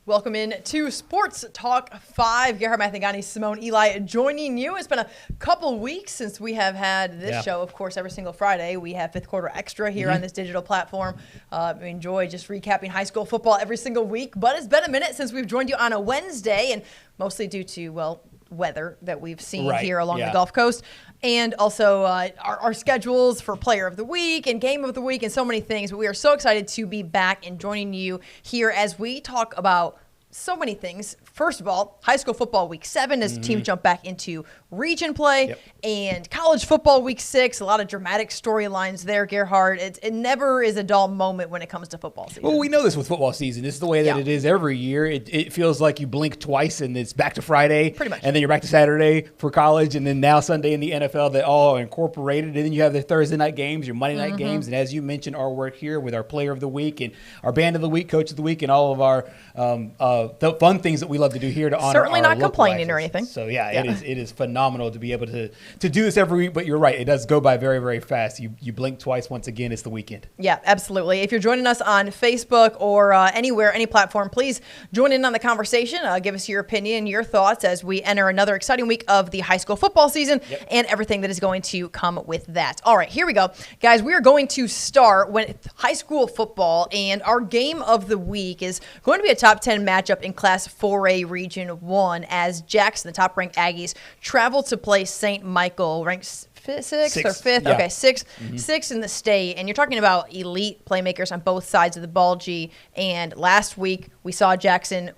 Welcome in to Sports Talk 5. Gerhard, Mathangani, Simone, Eli joining you. It's been a couple weeks since we have had this show. Of course, every single Friday we have Fifth Quarter Extra here on this digital platform. We enjoy just recapping high school football every single week. But it's been a minute since we've joined you on a Wednesday, and mostly due to, well, weather that we've seen here along the Gulf Coast. And also our schedules for Player of the Week and Game of the Week and so many things. But we are so excited to be back and joining you here as we talk about so many things. First of all, high school football week 7 as teams jump back into region play, and college football week 6. A lot of dramatic storylines there, Gerhard. It never is a dull moment when it comes to football season. Well, we know this with football season. This is the way that it is every year. It feels like you blink twice and it's back to Friday. Pretty much. And then you're back to Saturday for college, and then now Sunday in the NFL that all are incorporated. And then you have the Thursday night games, your Monday night games. And as you mentioned, our work here with our Player of the Week and our Band of the Week, Coach of the Week, and all of our the fun things that we love to do here to honor certainly our not complaining rivals. or anything. So it is phenomenal to be able to do this every week. But you're right, it does go by very, very fast. You blink twice. Once again, it's the weekend. Yeah, absolutely. If you're joining us on Facebook or anywhere, any platform, please join in on the conversation. Give us your opinion, your thoughts as we enter another exciting week of the high school football season and everything that is going to come with that. All right, here we go, guys. We are going to start with high school football, and our game of the week is going to be a top 10 matchup in Class 4A Region 1 as Jackson, the top-ranked Aggies, travel to play St. Michael, ranked sixth or fifth? Yeah. Okay, sixth in the state. And you're talking about elite playmakers on both sides of the ball, G. And last week we saw Jackson,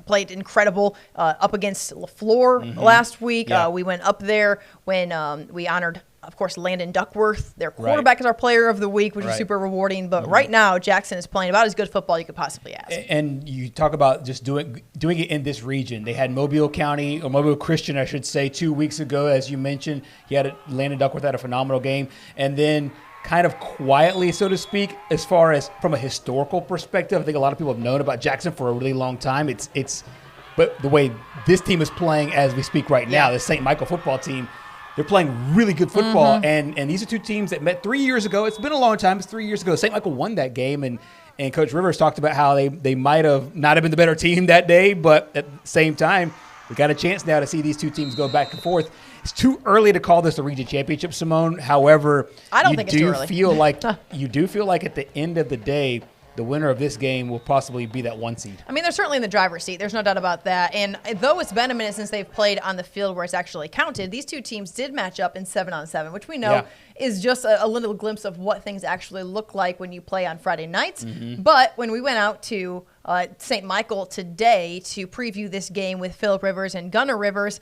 played incredible up against LaFleur last week. We went up there when we honored, of course, Landon Duckworth. Their quarterback is our Player of the Week, which is super rewarding. But right now, Jackson is playing about as good football you could possibly ask. And you talk about just doing it in this region. They had Mobile County, or Mobile Christian, I should say, 2 weeks ago. As you mentioned, Landon Duckworth had a phenomenal game. And then kind of quietly, so to speak, as far as from a historical perspective, I think a lot of people have known about Jackson for a really long time. But the way this team is playing as we speak right now, the St. Michael football team, they're playing really good football, and these are two teams that met 3 years ago. It's been a long time. It's 3 years ago. St. Michael won that game, and Coach Rivers talked about how they might have not have been the better team that day, but at the same time, we got a chance now to see these two teams go back and forth. It's too early to call this a region championship, Simone. However, I don't think it's too early. You do feel like at the end of the day, the winner of this game will possibly be that 1 seed. I mean, they're certainly in the driver's seat. There's no doubt about that. And though it's been a minute since they've played on the field where it's actually counted, these two teams did match up in 7-on-7, which we know is just a little glimpse of what things actually look like when you play on Friday nights. But when we went out to St. Michael today to preview this game with Phillip Rivers and Gunnar Rivers,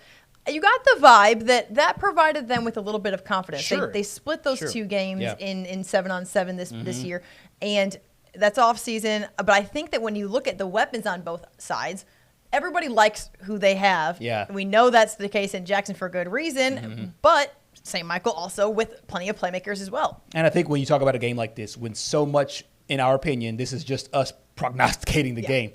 you got the vibe that provided them with a little bit of confidence. They split those two games in 7-on-7 this year. And that's off season, but I think that when you look at the weapons on both sides, everybody likes who they have. And we know that's the case in Jackson for good reason, but St. Michael also with plenty of playmakers as well. And I think when you talk about a game like this, when so much, in our opinion, this is just us prognosticating the game.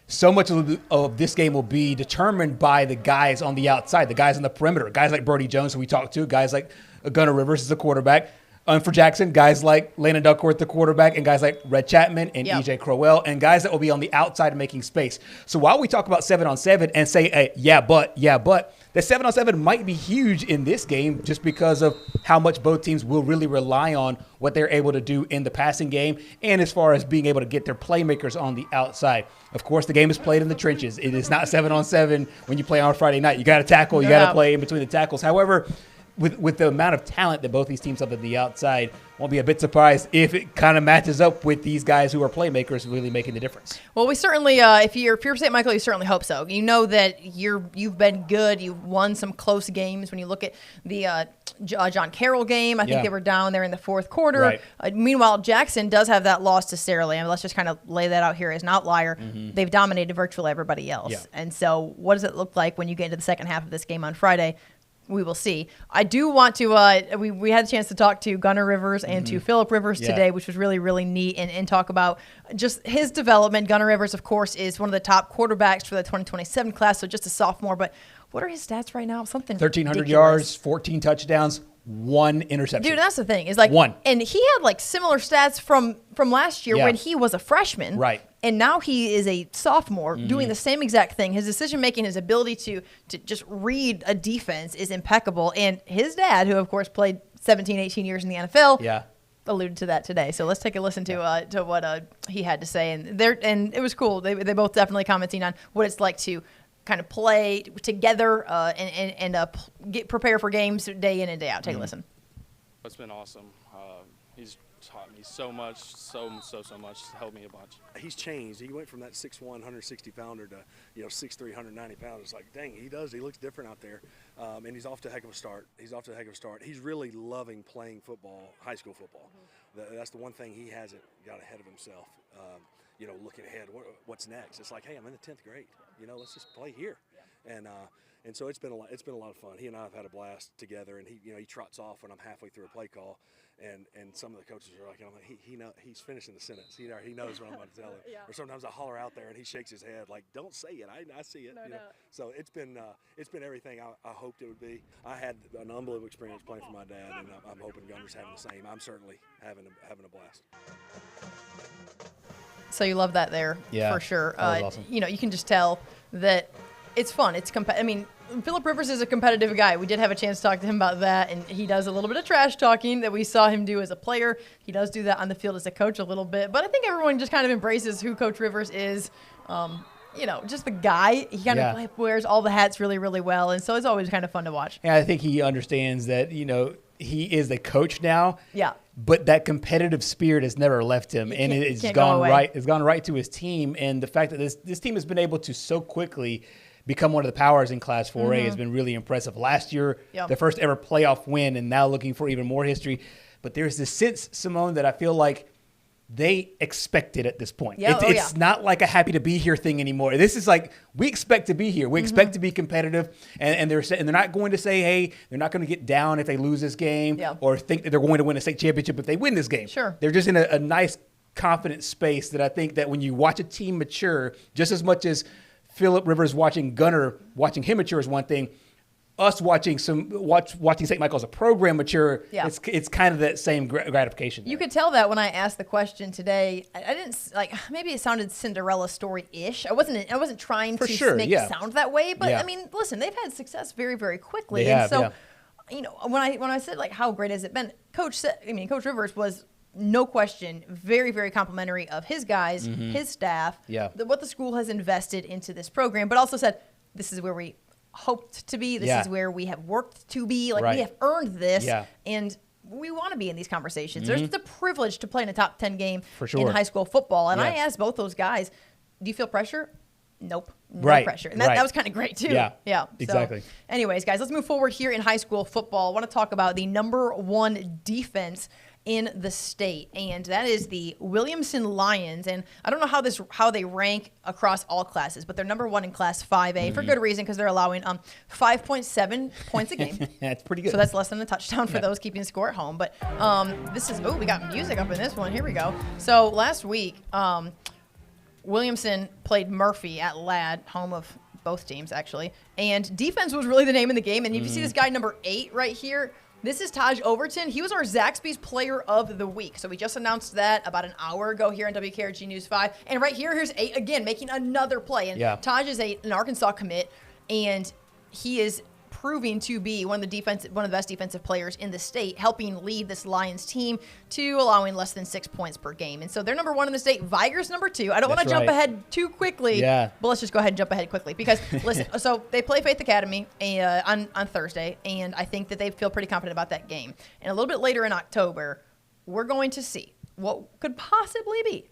So much of this game will be determined by the guys on the outside, the guys on the perimeter, guys like Brody Jones, who we talked to, guys like Gunnar Rivers is the quarterback. And for Jackson, guys like Landon Duckworth, the quarterback, and guys like Red Chapman and E.J. Crowell, and guys that will be on the outside making space. So while we talk about 7-on-7 and say, but, the 7-on-7 might be huge in this game just because of how much both teams will really rely on what they're able to do in the passing game and as far as being able to get their playmakers on the outside. Of course, the game is played in the trenches. It is not 7-on-7 when you play on Friday night. You got to tackle. You got to play in between the tackles. However, with the amount of talent that both these teams have at the outside, won't be a bit surprised if it kind of matches up with these guys who are playmakers really making the difference. Well, we certainly, if you're St. Michael, you certainly hope so. You know that you've been good. You've won some close games. When you look at the John Carroll game, I think they were down there in the fourth quarter. Meanwhile, Jackson does have that loss to Saralee. I mean, let's just kind of lay that out here as an outlier. They've dominated virtually everybody else. And so what does it look like when you get into the second half of this game on Friday? We will see. I do want to, we had a chance to talk to Gunnar Rivers and to Phillip Rivers today, which was really, really neat, and talk about just his development. Gunnar Rivers, of course, is one of the top quarterbacks for the 2027 class, so just a sophomore. But what are his stats right now? Something 1,300 ridiculous. yards, 14 touchdowns, one interception. Dude, that's the thing. Is like one. And he had like similar stats from last year when he was a freshman. Right. And now he is a sophomore doing the same exact thing. His decision making, his ability to just read a defense is impeccable. And his dad, who of course played 17, 18 years in the NFL, alluded to that today. So let's take a listen to what he had to say. And it was cool. They both definitely commenting on what it's like to kind of play together and prepare for games day in and day out. Take a listen. It's been awesome. He's taught me so much, so much. Helped me a bunch. He's changed. He went from that 6'1", 160-pounder to 6'3", 190 pounds. It's like, dang, he looks different out there, and he's off to a heck of a start. He's really loving playing football, high school football. That's the one thing he hasn't got ahead of himself. Looking ahead, what's next? It's like, hey, I'm in the 10th grade. Let's just play here, and so it's been a lot of fun. He and I have had a blast together, and he trots off when I'm halfway through a play call, and some of the coaches are like, he's finishing the sentence. He knows what I'm about to tell him. Or sometimes I holler out there, and he shakes his head like, don't say it. I see it. No. So it's been everything I hoped it would be. I had an unbelievable experience playing for my dad, and I'm hoping Gunner's having the same. I'm certainly having a blast. So you love that there, for sure. That was awesome. You can just tell that it's fun. It's Phillip Rivers is a competitive guy. We did have a chance to talk to him about that, and he does a little bit of trash talking that we saw him do as a player. He does do that on the field as a coach a little bit, but I think everyone just kind of embraces who Coach Rivers is. Just the guy. He kind of wears all the hats really, really well, and so it's always kind of fun to watch. Yeah, I think he understands that, he is the coach now. Yeah. But that competitive spirit has never left him, and it's gone right. It's gone right to his team, and the fact that this team has been able to so quickly become one of the powers in Class 4A has been really impressive. Last year, the first ever playoff win, and now looking for even more history. But there's this sense, Simone, that I feel like they expect it at this point. It's not like a happy to be here thing anymore. This is like, we expect to be here. We expect to be competitive, and they're not going to say, hey, they're not going to get down if they lose this game or think that they're going to win a state championship if they win this game. Sure. They're just in a nice, confident space that I think that when you watch a team mature, just as much as Phillip Rivers watching Gunner, watching him mature is one thing, us watching St. Michael as a program mature, it's kind of that same gratification there. You could tell that when I asked the question today. I didn't maybe it sounded Cinderella story-ish. I wasn't trying to make it sound that way, but listen, they've had success very, very quickly. When I said how great has it been, Coach Rivers was no question very, very complimentary of his guys, his staff, what the school has invested into this program, but also said this is where we hoped to be. This is where we have worked to be. We have earned this, and we want to be in these conversations. There's the privilege to play in a top 10 game in high school football. And I asked both those guys, do you feel pressure? Nope. No pressure. And that was kind of great, too. Yeah, exactly. So, anyways, guys, let's move forward here in high school football. I want to talk about the number one defense in the state, and that is the Williamson Lions. And I don't know how they rank across all classes, but they're number one in Class 5A for good reason, because they're allowing 5.7 points a game. That's pretty good. So that's less than a touchdown for those keeping score at home. But we got music up in this one. Here we go. So last week, Williamson played Murphy at Ladd, home of both teams actually, and defense was really the name of the game. And if you see this guy number 8 right here, this is Taj Overton. He was our Zaxby's Player of the Week. So we just announced that about an hour ago here on WKRG News 5. And right here, here's 8 again, making another play. And Taj is an Arkansas commit, and he is proving to be one of the best defensive players in the state, helping lead this Lions team to allowing less than 6 points per game. And so they're number 1 in the state. Viger's number 2. I don't want to jump ahead too quickly, but let's just go ahead and jump ahead quickly because, listen, so they play Faith Academy on Thursday, and I think that they feel pretty confident about that game. And a little bit later in October, we're going to see what could possibly be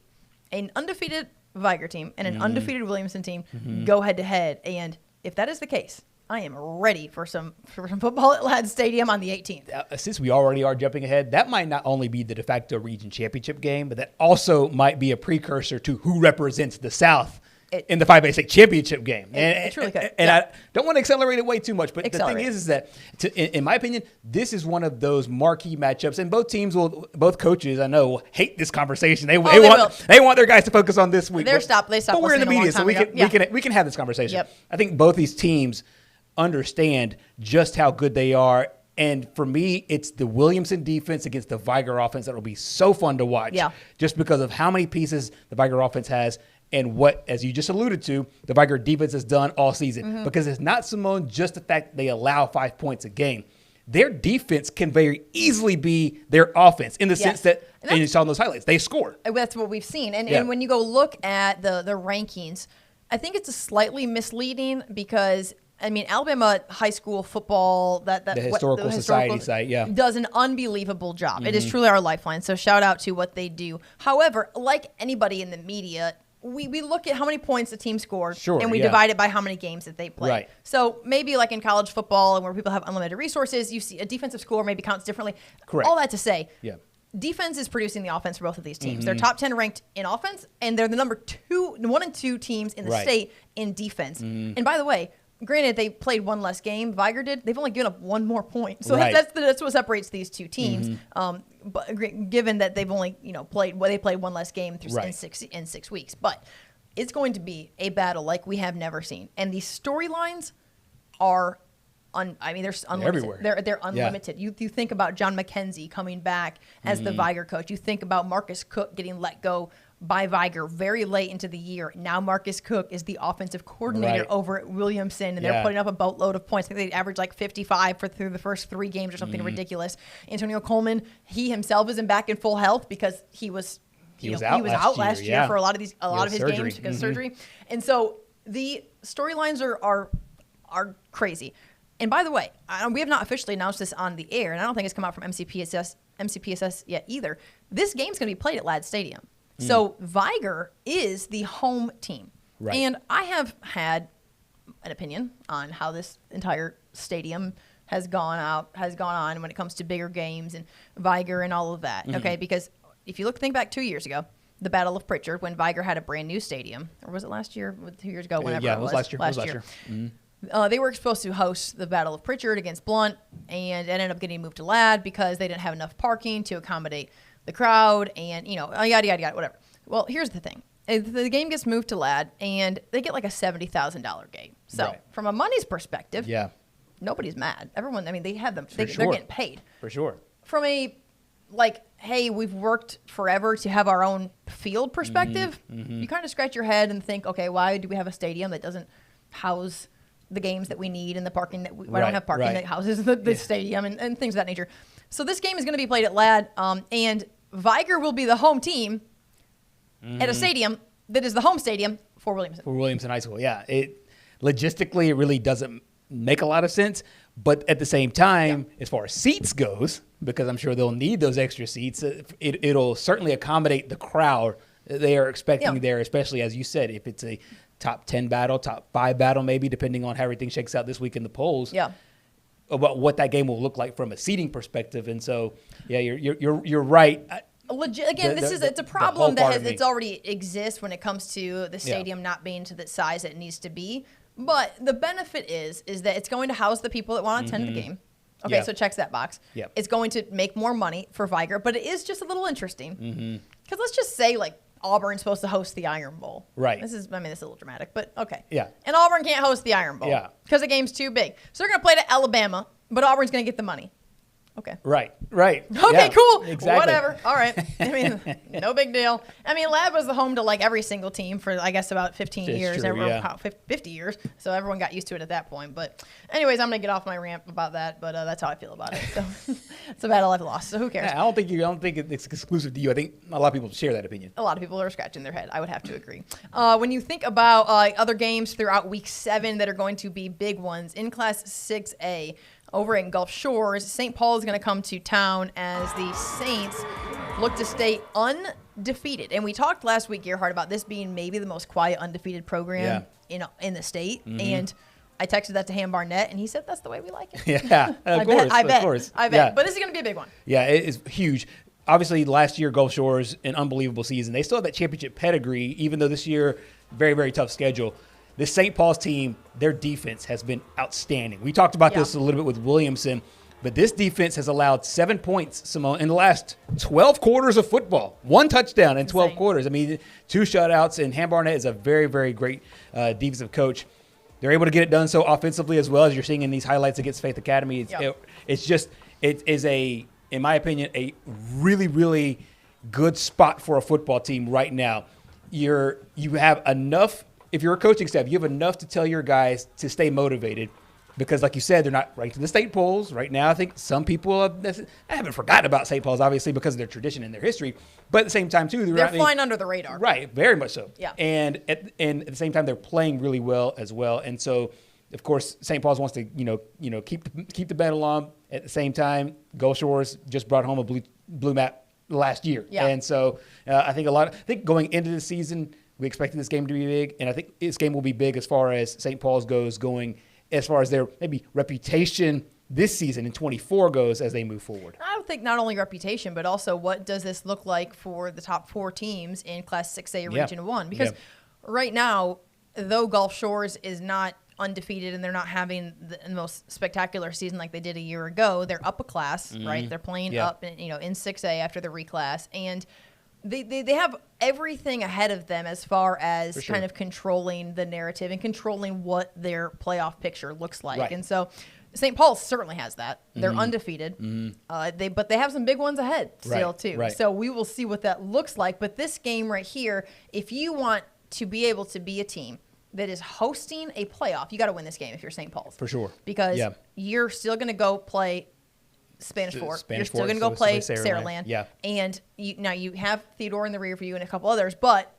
an undefeated Viger team and an undefeated Williamson team go head-to-head. And if that is the case, I am ready for some football at Ladd Stadium on the 18th. Since we already are jumping ahead, that might not only be the de facto region championship game, but that also might be a precursor to who represents the South in the 5A state championship game. It truly could. And I don't want to accelerate it way too much, but the thing is that, in my opinion, this is one of those marquee matchups, and both coaches, I know, hate this conversation. They want their guys to focus on this week. They stopped. But we're in the media, so we can have this conversation. Yep. I think both these teams understand just how good they are And for me, it's the Williamson defense against the Viger offense that will be so fun to watch. Yeah. Just because of how many pieces the Viger offense has and what, as you just alluded to, the Viger defense has done all season. Because it's not, Simone, just the fact that they allow 5 points a game. Their defense can very easily be their offense in the sense that, and you saw in those highlights, they score. That's what we've seen. And when you go look at the rankings, I think it's slightly misleading because – I mean, Alabama high school football, the historical society site, does an unbelievable job. It is truly our lifeline. So shout out to what they do. However, like anybody in the media, we look at how many points the team scored, and we divide it by how many games that they play. Right. So maybe like in college football and where people have unlimited resources, you see a defensive score maybe counts differently. Correct. All that to say, defense is producing the offense for both of these teams. They're top 10 ranked in offense, and they're the number 1 and 2 teams in the state in defense. And by the way, granted, they played one less game. Viger did. They've only given up one more point, so that's what separates these two teams. But given that they've only played one less game in 6 weeks, but it's going to be a battle like we have never seen, and these storylines are. They're unlimited. Everywhere. They're unlimited. You think about John McKenzie coming back as the Viger coach. You think about Marcus Cook getting let go by Viger very late into the year. Now Marcus Cook is the offensive coordinator over at Williamson, and they're putting up a boatload of points. I think they averaged like 55 through the first 3 games or something ridiculous. Antonio Coleman, he himself isn't back in full health because he was out last year for a lot of his surgery. games because of surgery. And so the storylines are crazy. And by the way, we have not officially announced this on the air, and I don't think it's come out from MCPSS yet either. This game's going to be played at Ladd Stadium. So Viger is the home team. Right. And I have had an opinion on how this entire stadium has gone on when it comes to bigger games and Viger and all of that. Okay, because if you think back 2 years ago, the Battle of Pritchard, when Viger had a brand new stadium, or was it last year? 2 years ago, whenever it was. Last year. They were supposed to host the Battle of Pritchard against Blount, and it ended up getting moved to Ladd because they didn't have enough parking to accommodate the crowd, and yada yada yada, whatever. Well, here's the thing: the game gets moved to Ladd, and they get like a $70,000 game. So, from a money's perspective, nobody's mad. Everyone, they have them. They're getting paid for sure. From a hey, we've worked forever to have our own field perspective. You kind of scratch your head and think, okay, why do we have a stadium that doesn't house the games that we need and the parking that we don't have parking that houses the stadium and things of that nature. So this game is going to be played at Ladd, and Viger will be the home team at a stadium that is the home stadium for Williamson. For Williamson High School, logistically, it really doesn't make a lot of sense. But at the same time, as far as seats goes, because I'm sure they'll need those extra seats, it'll certainly accommodate the crowd they are expecting there, especially, as you said, if it's a top 10 battle, top 5 battle, maybe, depending on how everything shakes out this week in the polls. About what that game will look like from a seating perspective. And so, you're right. It's a problem it's already exists when it comes to the stadium not being to the size it needs to be. But the benefit is that it's going to house the people that want to attend the game. Okay, so checks that box. It's going to make more money for Viger, but it is just a little interesting. Because let's just say, Auburn's supposed to host the Iron Bowl. Right. This is a little dramatic, but okay. Yeah. And Auburn can't host the Iron Bowl. Yeah. Because the game's too big. So they're going to play to Alabama, but Auburn's going to get the money. Okay. Right. Okay, cool. Exactly. Whatever. All right. No big deal. Ladd was the home to every single team for, I guess, about 15 years. True, 50 years. So everyone got used to it at that point. But anyways, I'm going to get off my rant about that, but that's how I feel about it. So it's a battle I've lost, so who cares? I don't think it's exclusive to you. I think a lot of people share that opinion. A lot of people are scratching their head. I would have to agree. When you think about other games throughout Week 7 that are going to be big ones, in Class 6A, over in Gulf Shores, St. Paul is going to come to town as the Saints look to stay undefeated. And we talked last week, Gerhard, about this being maybe the most quiet undefeated program in the state. And I texted that to Ham Barnett, and he said that's the way we like it. I bet. But this is going to be a big one. Yeah, it is huge. Obviously, last year, Gulf Shores, an unbelievable season. They still have that championship pedigree, even though this year, very, very tough schedule. This St. Paul's team, their defense has been outstanding. We talked about this a little bit with Williamson, but this defense has allowed 7 points, Simone, in the last 12 quarters of football. 1 touchdown in 12 quarters. 2 shutouts, and Ham Barnett is a very, very great defensive coach. They're able to get it done so offensively as well, as you're seeing in these highlights against Faith Academy. It is in my opinion, a really, really good spot for a football team right now. You have enough, if you're a coaching staff, you have enough to tell your guys to stay motivated. Because, like you said, they're not ranked in the state polls right now. I think some people haven't forgotten about state polls, obviously, because of their tradition and their history. But at the same time, too, they're flying under the radar. Right, very much so. Yeah. And at the same time, they're playing really well as well. And so, of course, St. Paul's wants to keep the battle on. At the same time, Gulf Shores just brought home a blue map last year. Yeah. And so, I think going into the season, we expected this game to be big, and I think this game will be big as far as St. Paul's goes, as far as their maybe reputation this season in 24 goes as they move forward. I don't think not only reputation, but also what does this look like for the top 4 teams in Class 6A Region 1? Because right now, though Gulf Shores is not undefeated and they're not having the most spectacular season like they did a year ago, they're up a class, right? They're playing up in 6A after the reclass, and They have everything ahead of them as far as kind of controlling the narrative and controlling what their playoff picture looks like. Right. And so St. Paul certainly has that. They're undefeated, but they have some big ones ahead still too. Right. So we will see what that looks like. But this game right here, if you want to be able to be a team that is hosting a playoff, you got to win this game if you're St. Paul's. For sure. Because you're still going to go play Spanish Fort. You're still going to go play Saraland. Yeah. And you have Theodore in the rear for you and a couple others, but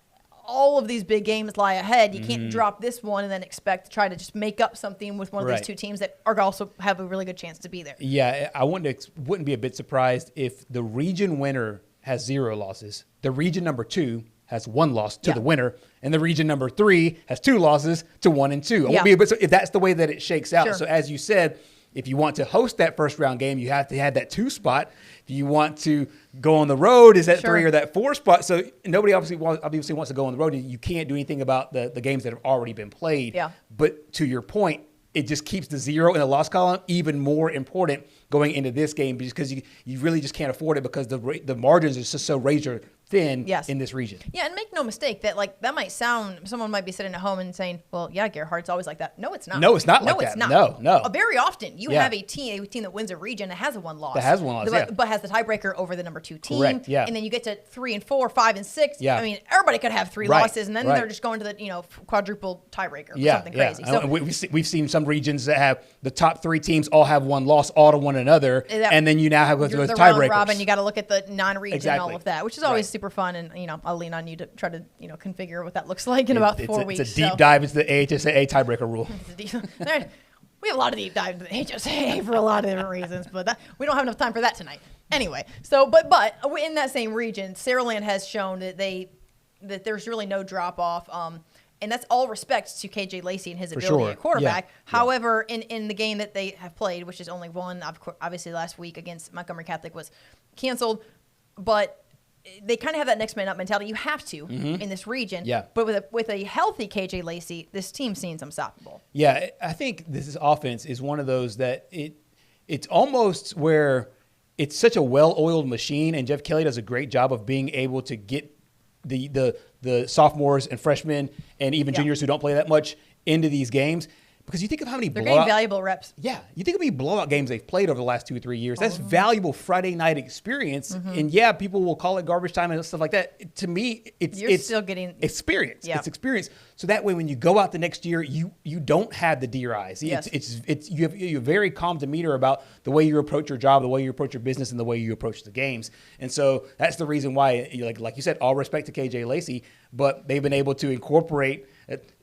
all of these big games lie ahead. You can't drop this one and then expect to try to just make up something with one of these two teams that are also have a really good chance to be there. Yeah, I wouldn't be a bit surprised if the region winner has 0 losses. The region number 2 has 1 loss to the winner, and the region number 3 has 2 losses to 1 and 2. I won't be a bit if that's the way that it shakes out. Sure. So as you said, if you want to host that first round game, you have to have that 2 spot. If you want to go on the road, is that 3 or that 4 spot? So nobody obviously wants to go on the road. You can't do anything about the games that have already been played. Yeah. But to your point, it just keeps the 0 in the loss column even more important going into this game because you really just can't afford it because the margins are just so razor thin in this region. Yeah, and make no mistake that that might sound, someone might be sitting at home and saying, well, yeah, Gerhard's always like that. No, it's not. No, it's not like that. It's not. No. Very often you have a team that wins a region that has a 1 loss. That has 1 loss, but has the tiebreaker over the number 2 team. Correct, yeah. And then you get to 3 and 4, 5 and 6. Yeah. I mean, everybody could have 3 losses, and then they're just going to the quadruple tiebreaker or something crazy. So we've seen some regions that have the top 3 teams all have 1 loss all to one another, and then you now have with tiebreakers. Round robin, you got to look at the non-region and all of that, which is always super fun. And I'll lean on you to try to configure what that looks like in about 4 weeks. It's a deep dive into the AHSA tiebreaker rule. We have a lot of deep dives into the HSA for a lot of different reasons, but we don't have enough time for that tonight. Anyway, so but in that same region, Saraland has shown that there's really no drop off. And that's all respect to KJ Lacey and his ability at quarterback. However, in the game that they have played, which is only one, obviously last week against Montgomery Catholic was canceled, but they kind of have that next man up mentality. You have to in this region. Yeah. But with a healthy KJ Lacey, this team seems unstoppable. Yeah, I think this offense is one of those that it's almost where it's such a well-oiled machine, and Jeff Kelly does a great job of being able to get the sophomores and freshmen and even juniors who don't play that much into these games. Because you think of how many they're getting valuable reps. Yeah. You think of how many blowout games they've played over the last 2 or 3 years. That's valuable Friday night experience. And people will call it garbage time and stuff like that. To me, it's still getting experience. It's experience. So that way when you go out the next year, you don't have the deer eyes. Yes. You have a very calm demeanor about the way you approach your job, the way you approach your business, and the way you approach the games. And so that's the reason why, like you said, all respect to KJ Lacey, but they've been able to incorporate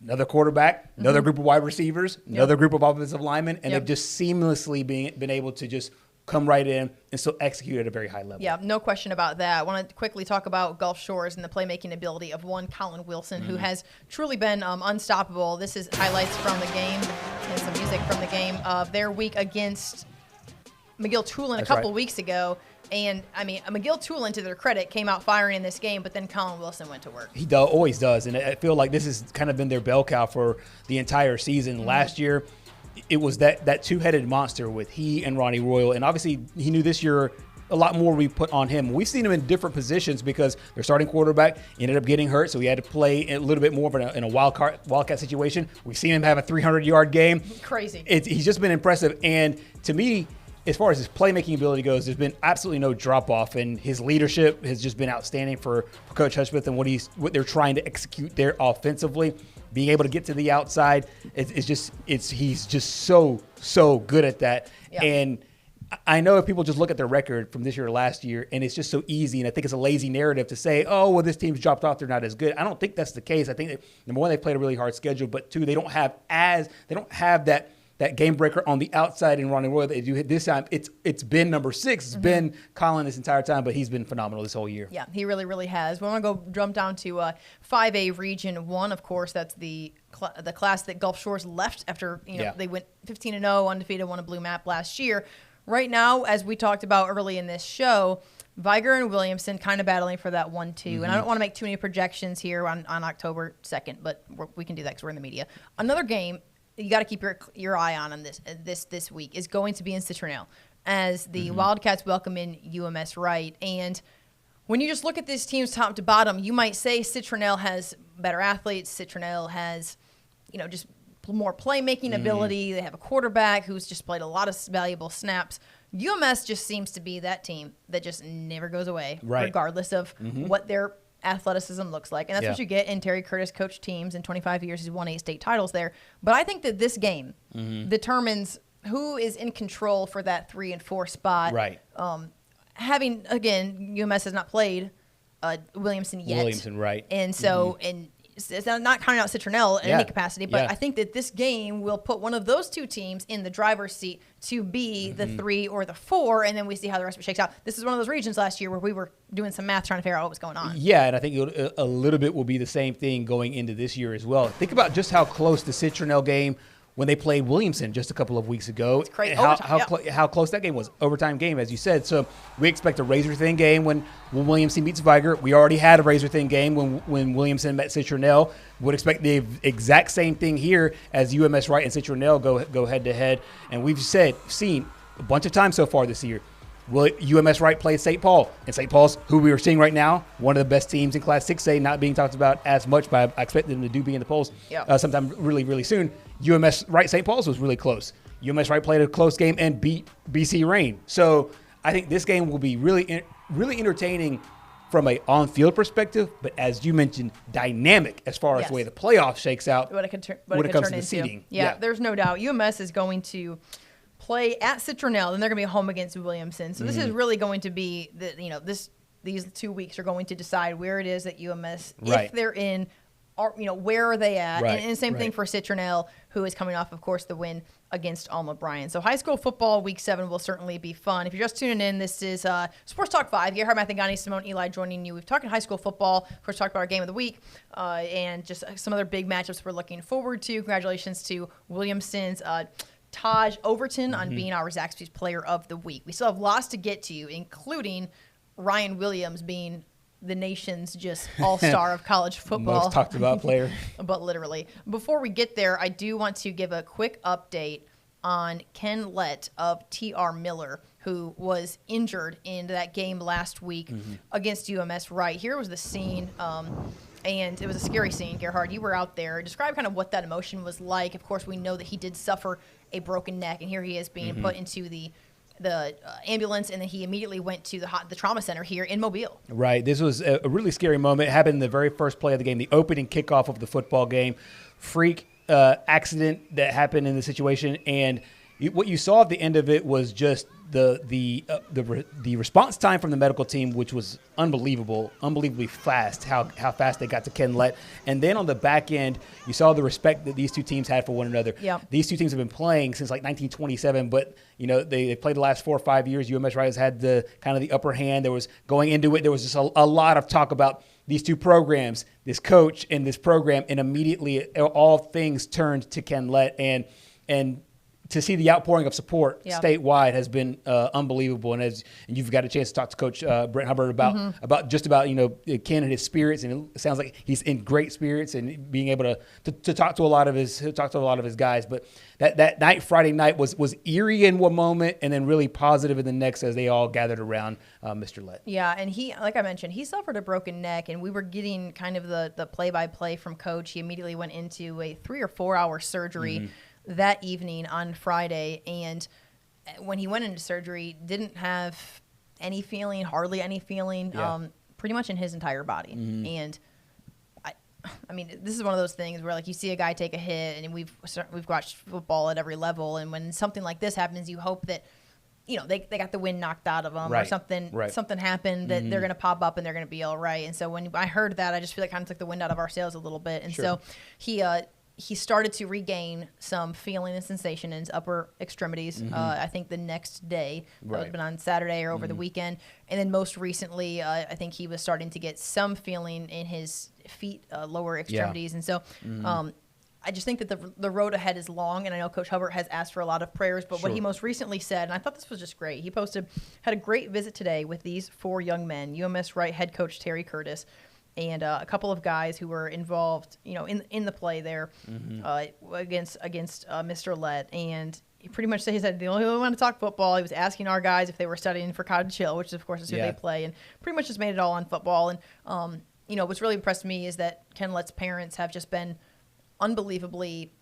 another quarterback, another group of wide receivers, another group of offensive linemen, and they've just seamlessly been able to just come right in and still execute at a very high level. Yeah, no question about that. I want to quickly talk about Gulf Shores and the playmaking ability of one Colin Wilson, who has truly been unstoppable. This is highlights from the game and some music from the game of their week against McGill-Tulane a couple weeks ago. And, I mean, McGill-Tulane, to their credit, came out firing in this game, but then Colin Wilson went to work. He always does, and I feel like this has kind of been their bell cow for the entire season. Last year, it was that two-headed monster with he and Ronnie Royal, and obviously he knew this year a lot more we put on him. We've seen him in different positions because their starting quarterback ended up getting hurt, so he had to play a little bit more in a wildcat situation. We've seen him have a 300-yard game. Crazy. He's just been impressive. And to me, as far as his playmaking ability goes, there's been absolutely no drop-off, and his leadership has just been outstanding for Coach Hudspeth and what they're trying to execute there offensively. Being able to get to the outside, he's just so good at that. Yeah. And I know if people just look at their record from this year to last year, and it's just so easy, and I think it's a lazy narrative to say, oh, well, this team's dropped off, they're not as good. I don't think that's the case. I think that, number one, they played a really hard schedule, but two, they don't have that game breaker on the outside in Ronnie Roy that they do this time. It's been number 6. It's been Colin this entire time, but he's been phenomenal this whole year. Yeah, he really, really has. We want to go jump down to 5A Region 1. Of course, that's the class that Gulf Shores left after they went 15-0, undefeated, won a blue map last year. Right now, as we talked about early in this show, Viger and Williamson kind of battling for that 1-2. And I don't want to make too many projections here on October 2nd, but we can do that because we're in the media. Another game you got to keep your eye on this week is going to be in Citronelle as the Wildcats welcome in UMS Wright. And when you just look at this team's top to bottom, you might say Citronelle has better athletes. Citronelle has, just more playmaking ability. They have a quarterback who's just played a lot of valuable snaps. UMS just seems to be that team that just never goes away, regardless of what their athleticism looks like. And that's what you get in Terry Curtis coached teams. In 25 years, he's won 8 state titles there. But I think that this game determines who is in control for that 3 and 4 spot. Right. Having, again, UMS has not played Williamson yet. Right. And so, and it's not counting out Citronelle in any capacity, but I think that this game will put one of those two teams in the driver's seat to be the 3 or the 4, and then we see how the rest of it shakes out. This is one of those regions last year where we were doing some math trying to figure out what was going on. Yeah, and I think a little bit will be the same thing going into this year as well. Think about just how close the Citronelle game when they played Williamson just a couple of weeks ago. It's crazy. How close that game was. Overtime game, as you said. So we expect a razor-thin game when Williamson meets Viger. We already had a razor-thin game when Williamson met Citronelle. Would expect the exact same thing here as UMS Wright and Citronelle go head-to-head. And we've seen a bunch of times so far this year. UMS Wright plays St. Paul, and St. Paul's, who we are seeing right now, one of the best teams in Class 6A, not being talked about as much, but I expect them to be in the polls sometime really, really soon. UMS Wright St. Paul's was really close. UMS Wright played a close game and beat BC Rain. So I think this game will be really entertaining from a on-field perspective, but as you mentioned, dynamic as far as the way the playoff shakes out when it comes to the seeding. Yeah, there's no doubt. UMS is going to play at Citronelle, and they're going to be home against Williamson. So this is really going to be these 2 weeks are going to decide where it is that UMS, if they're in, where are they at? And the same thing for Citronelle, who is coming off, of course, the win against Alma Bryan. So high school football week 7 will certainly be fun. If you're just tuning in, this is Sports Talk 5. Gerhard Mathagani, Simone Eli joining you. We've talked high school football. Of course, talked about our game of the week and just some other big matchups we're looking forward to. Congratulations to Williamson's Taj Overton on being our Zaxby's Player of the Week. We still have lots to get to, including Ryan Williams being the nation's just all-star of college football. Most talked about player. But literally. Before we get there, I do want to give a quick update on Ken Lett of T.R. Miller, who was injured in that game last week against UMS Wright. Here was the scene, and it was a scary scene. Gerhard, you were out there. Describe kind of what that emotion was like. Of course, we know that he did suffer a broken neck, and here he is being put into the ambulance, and then he immediately went to the trauma center here in Mobile. Right. This was a really scary moment. It happened in the very first play of the game, the opening kickoff of the football game. Freak accident that happened in the situation, and what you saw at the end of it was just the response time from the medical team, which was unbelievably fast, how fast they got to Ken Lett. And then on the back end, you saw the respect that these two teams had for one another. Yep. These two teams have been playing since like 1927, but they played the last 4 or 5 years. UMS Wright has had the kind of the upper hand. There was going into it, there was just a lot of talk about these two programs, this coach and this program, and immediately all things turned to Ken Lett. And to see the outpouring of support statewide has been unbelievable. And you've got a chance to talk to Coach Brent Hubbard about Ken and his spirits, and it sounds like he's in great spirits and being able to talk to a lot of his guys. But that night, Friday night, was eerie in one moment and then really positive in the next as they all gathered around Mr. Lett. Yeah, and he, like I mentioned, he suffered a broken neck, and we were getting kind of the play-by-play from Coach. He immediately went into a 3 or 4 hour surgery that evening on Friday, and when he went into surgery, didn't have any feeling, hardly any feeling, pretty much in his entire body. And I mean, this is one of those things where, like, you see a guy take a hit, and we've watched football at every level, and when something like this happens, you hope that, you know, they got the wind knocked out of them or something happened that they're going to pop up and they're going to be all right. And so when I heard that, I just feel like kind of took the wind out of our sails a little bit. And so he started to regain some feeling and sensation in his upper extremities. I think the next day, that would have been on Saturday or over the weekend. And then most recently, I think he was starting to get some feeling in his feet, lower extremities. And so I just think that the road ahead is long, and I know Coach Hubbard has asked for a lot of prayers, but what he most recently said, and I thought this was just great, he had a great visit today with these 4 young men, UMS Wright head coach Terry Curtis, and a couple of guys who were involved, you know, in the play there against Mr. Lett. And he pretty much said, he said, the only one want to talk football. He was asking our guys if they were studying for Cottage Hill, which of course is who they play, and pretty much just made it all on football. And, you know, what's really impressed me is that Ken Lett's parents have just been unbelievably,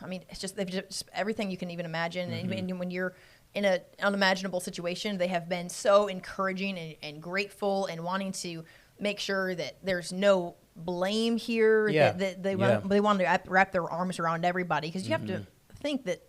I mean, they've just everything you can even imagine. And when you're in an unimaginable situation, they have been so encouraging and grateful and wanting to make sure that there's no blame here. That they want to wrap their arms around everybody, because you have to think that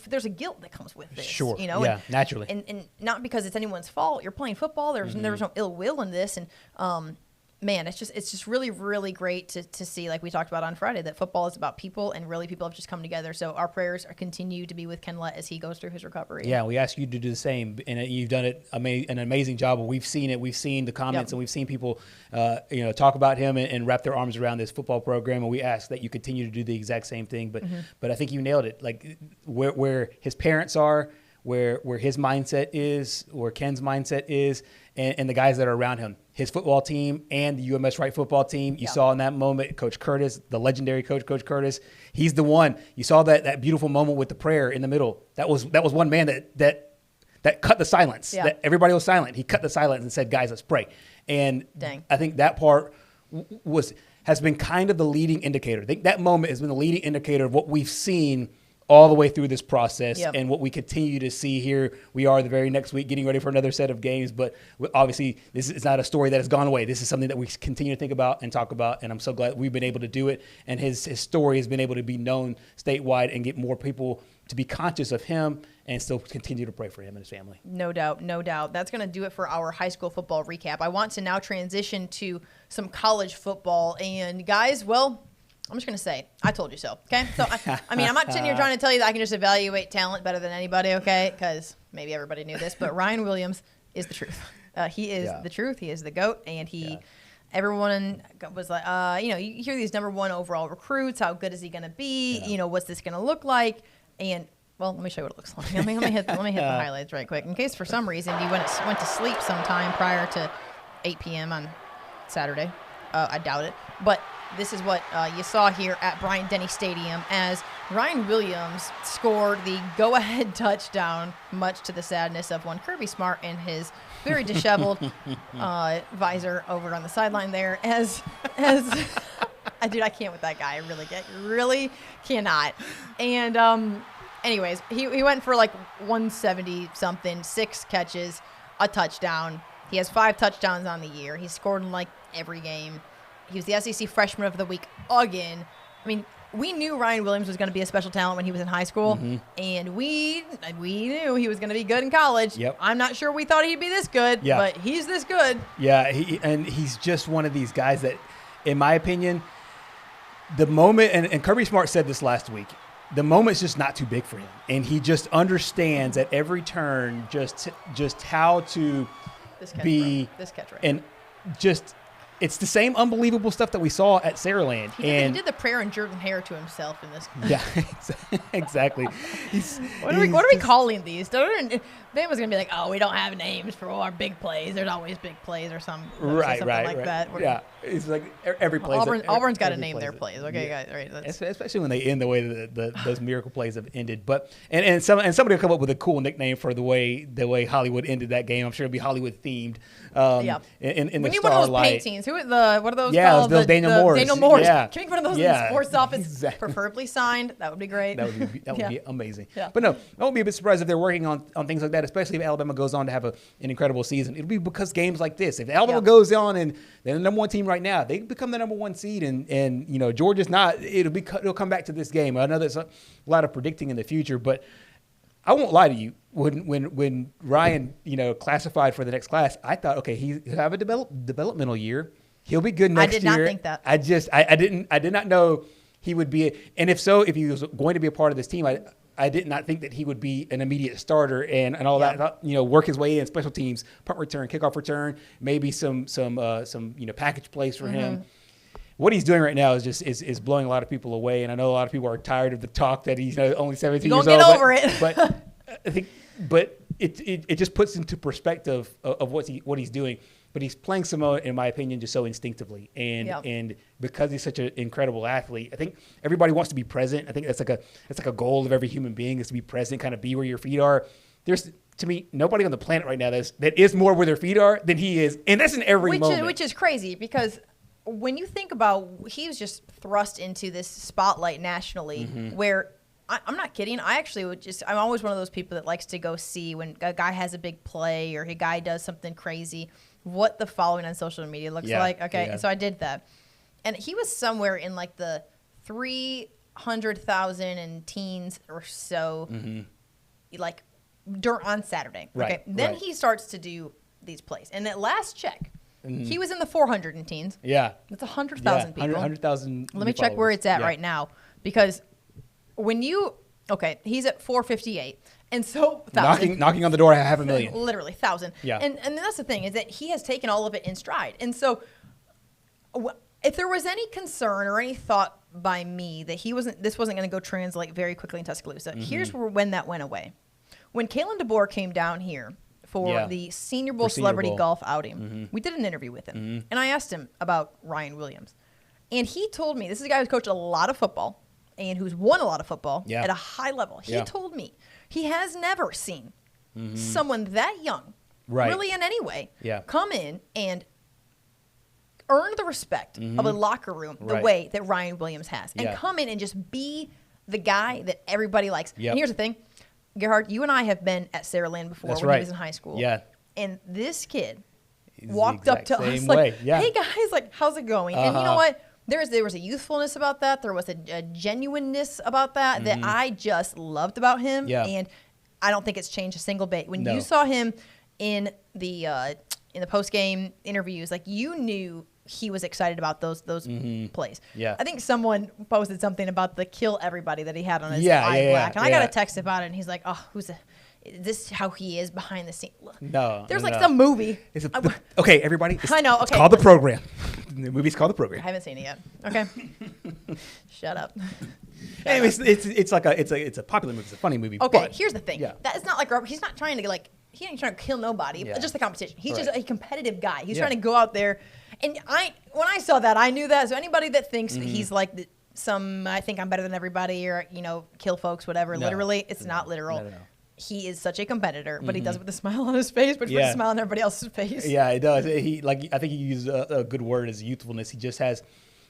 there's a guilt that comes with this. Sure. You know, naturally. And not because it's anyone's fault. You're playing football. There's no ill will in this. And man, it's just really, really great to see, like we talked about on Friday, that football is about people, and really people have just come together. So our prayers continue to be with Ken Lett as he goes through his recovery. Yeah, we ask you to do the same, and you've done an amazing job. We've seen it. We've seen the comments, and we've seen people, talk about him and wrap their arms around this football program. And we ask that you continue to do the exact same thing. But I think you nailed it. Like where his parents are, where his mindset is, where Ken's mindset is, and the guys that are around him. His football team and the UMS Wright football team, you saw in that moment, Coach Curtis, the legendary Coach Curtis, he's the one. You saw that beautiful moment with the prayer in the middle. That was one man that cut the silence. That everybody was silent. He cut the silence and said, "Guys, let's pray." And I think that part has been kind of the leading indicator. I think that moment has been the leading indicator of what we've seen all the way through this process and what we continue to see here. We are the very next week getting ready for another set of games, but obviously this is not a story that has gone away. This is something that we continue to think about and talk about, and I'm so glad we've been able to do it, and his story has been able to be known statewide and get more people to be conscious of him and still continue to pray for him and his family. No doubt, no doubt. That's going to do it for our high school football recap. I want to now transition to some college football, and guys, well, I'm just going to say, I told you so, okay? So, I mean, I'm not sitting here trying to tell you that I can just evaluate talent better than anybody, okay? Because maybe everybody knew this, but Ryan Williams is the truth. He is the truth. He is the GOAT, and everyone was like, you hear these number 1 overall recruits. How good is he going to be? You know, what's this going to look like? And, well, let me show you what it looks like. Let me hit the highlights right quick. In case for some reason you went to sleep sometime prior to 8 p.m. on Saturday. I doubt it. But this is what you saw here at Bryant-Denny Stadium as Ryan Williams scored the go-ahead touchdown, much to the sadness of one Kirby Smart and his very disheveled visor over on the sideline there. As dude, I can't with that guy. I really cannot. And anyways, he went for like 170-something, 6 catches, a touchdown. He has 5 touchdowns on the year. He's scored in like every game. He was the SEC Freshman of the Week again. I mean, we knew Ryan Williams was going to be a special talent when he was in high school, and we knew he was going to be good in college. I'm not sure we thought he'd be this good, but he's this good. Yeah, he's just one of these guys that, in my opinion, the moment, and Kirby Smart said this last week, the moment's just not too big for him, and he just understands at every turn just how to this catch right. and just it's the same unbelievable stuff that we saw at Saraland. He did the prayer and Jordan Hare to himself in this. Yeah, exactly. What are we calling these? Bama's going to be like, oh, we don't have names for our big plays. There's always big plays or something like that. Yeah, it's like every play. Auburn's got to name their plays. Okay, guys. Right, especially when they end the way that those miracle plays have ended. But and somebody will come up with a cool nickname for the way Hollywood ended that game. I'm sure it'll be Hollywood themed. In the starlight. We need one of those paintings. What are those called? Yeah, those Daniel Moores. Daniel Moores. Yeah. Can we get one of those in the sports office? Exactly. Preferably signed. That would be great. That would be amazing. Yeah. But no, I won't be a bit surprised if they're working on things like that, especially if Alabama goes on to have an incredible season. It'll be because games like this. If Alabama goes on and they're the number one team right now, they become the number one seed, and Georgia's not. It'll come back to this game. I know there's a lot of predicting in the future, but I won't lie to you. When Ryan classified for the next class, I thought, okay, he'll have a developmental year. He'll be good next year. I did not think that. I did not know he would be. And if he was going to be a part of this team, I did not think that he would be an immediate starter and all that. I thought, work his way in special teams, punt return, kickoff return, maybe some package plays for him. What he's doing right now is blowing a lot of people away, and I know a lot of people are tired of the talk that he's only 17 years old. Don't get over it. But I think, it just puts into perspective of what he's doing. But he's playing Simone, in my opinion, just so instinctively, and because he's such an incredible athlete, I think everybody wants to be present. I think that's like a goal of every human being, is to be present, kind of be where your feet are. There's, to me, nobody on the planet right now that is more where their feet are than he is, and that's in every moment. Which is crazy, because when you think about, he was just thrust into this spotlight nationally, where I'm not kidding. I'm always one of those people that likes to go see when a guy has a big play or a guy does something crazy, what the following on social media looks like. Okay, and so I did that. And he was somewhere in like the 300,000 and teens or so, like on Saturday. Right, okay, then he starts to do these plays. And at last check, he was in the 400 and teens. Yeah. That's 100,000 people. 100,000. Let me check where it's at right now, because he's at 458. And so, knocking on the door, 500,000. Literally 1,000. Yeah. And that's the thing, is that he has taken all of it in stride. And so, if there was any concern or any thought by me that this wasn't going to go translate very quickly in Tuscaloosa, here's when that went away. When Kalen DeBoer came down here for the Senior Bowl Celebrity Golf outing, we did an interview with him, and I asked him about Ryan Williams, and he told me, this is a guy who's coached a lot of football and who's won a lot of football at a high level. He told me he has never seen someone that young, really in any way, come in and earn the respect of a locker room the way that Ryan Williams has, and come in and just be the guy that everybody likes. And here's the thing, Gerhard, you and I have been at Saraland before when he was in high school. Yeah. And this kid walked up to us like, hey guys, like, how's it going? And you know what? There was a youthfulness about that. There was a genuineness about that that I just loved about him. Yeah. And I don't think it's changed a single bit. When you saw him in the post-game interviews, like, you knew he was excited about those plays. Yeah. I think someone posted something about the kill everybody that he had on his eye black. And I got a text about it, and he's like, oh, is this how he is behind the scenes? No. There's some movie. Okay, everybody. I know. Okay. It's called The Program. The movie's called The Program. I haven't seen it yet. Okay. Shut up. Anyways, it's a popular movie. It's a funny movie. Okay, but he's not like, he's not trying to he ain't trying to kill nobody. Just the competition. He's just a competitive guy. He's trying to go out there. And when I saw that, I knew that. So anybody that thinks that he's like I think I'm better than everybody, or kill folks, whatever. No, literally, it's not literal. No. He is such a competitor, but he does it with a smile on his face, but with a smile on everybody else's face. Yeah, it does. I think he used a good word as youthfulness. He just has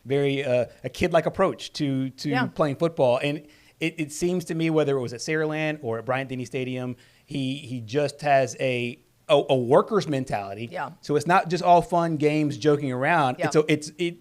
very a kid-like approach to playing football, and it seems to me, whether it was at Saraland or at Bryant-Denny Stadium, he just has a worker's mentality. Yeah. So it's not just all fun games, joking around. Yeah.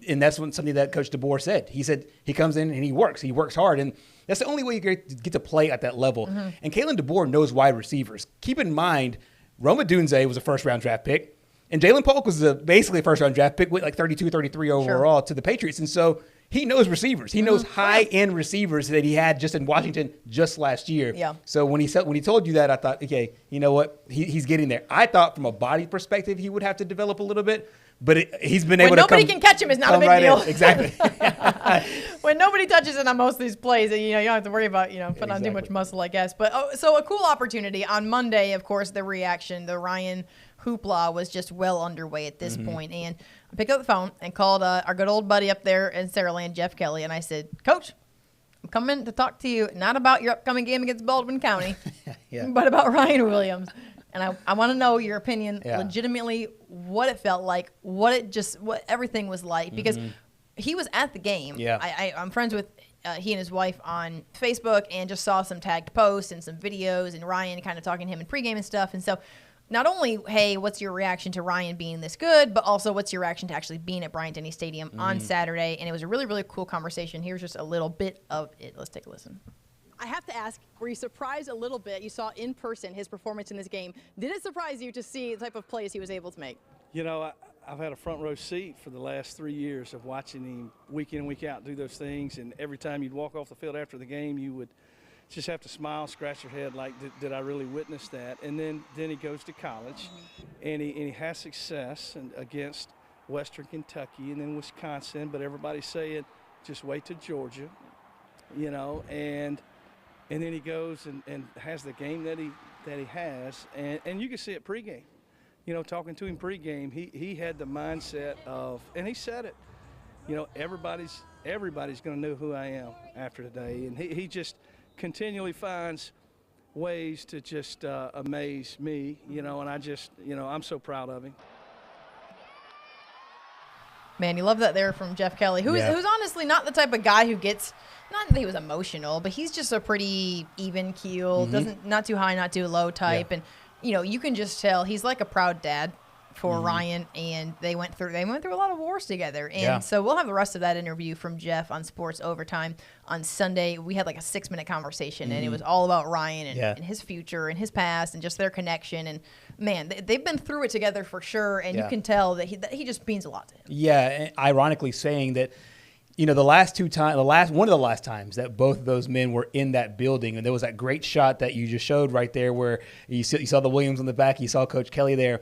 And that's something that Coach DeBoer said. He said he comes in and he works hard, and that's the only way you get to play at that level. And Kalen DeBoer knows wide receivers. Keep in mind, Roma Dunze was a first-round draft pick, and Jalen Polk was basically a first-round draft pick with like 32, 33 overall to the Patriots. And so he knows receivers. He knows high-end receivers that he had just in Washington just last year. Yeah. So when he told you that, I thought, okay, you know what? He's getting there. I thought from a body perspective he would have to develop a little bit, But he's been able when to nobody can catch him is not a big deal. Exactly. When nobody touches him on most of these plays, you don't have to worry about putting on too much muscle, I guess. But so a cool opportunity on Monday. Of course, the reaction, the Ryan hoopla was just well underway at this point. And I picked up the phone and called our good old buddy up there in Saraland, Jeff Kelly, and I said, Coach, I'm coming to talk to you not about your upcoming game against Baldwin County, but about Ryan Williams. And I want to know your opinion, legitimately, what it felt like, what everything was like, because he was at the game. Yeah. I'm friends with he and his wife on Facebook and just saw some tagged posts and some videos and Ryan kind of talking to him in pregame and stuff. And so not only, hey, what's your reaction to Ryan being this good, but also what's your reaction to actually being at Bryant-Denny Stadium on Saturday. And it was a really, really cool conversation. Here's just a little bit of it. Let's take a listen. I have to ask, were you surprised a little bit? You saw in person his performance in this game. Did it surprise you to see the type of plays he was able to make? I've had a front row seat for the last 3 years of watching him week in and week out do those things. And every time you'd walk off the field after the game, you would just have to smile, scratch your head like, did I really witness that? And then he goes to college, and he has success against Western Kentucky and then Wisconsin. But everybody's saying, just wait till Georgia, and then he goes and has the game that he has, and you can see it pregame. Talking to him pregame, he had the mindset of, and he said it, everybody's going to know who I am after today, and he just continually finds ways to just amaze me, and I just, I'm so proud of him. Man, you love that there from Jeff Kelly, who's honestly not the type of guy who gets, not that he was emotional, but he's just a pretty even keel, not too high, not too low type. And, you can just tell he's like a proud dad for Ryan, and they went through a lot of wars together. And so we'll have the rest of that interview from Jeff on Sports Overtime on Sunday. We had like a 6-minute conversation, and it was all about Ryan and his future and his past and just their connection. And man, they've been through it together for sure, and you can tell that he just means a lot to him. Yeah, and ironically saying that, one of the last times that both of those men were in that building, and there was that great shot that you just showed right there where you saw the Williams on the back, you saw Coach Kelly there.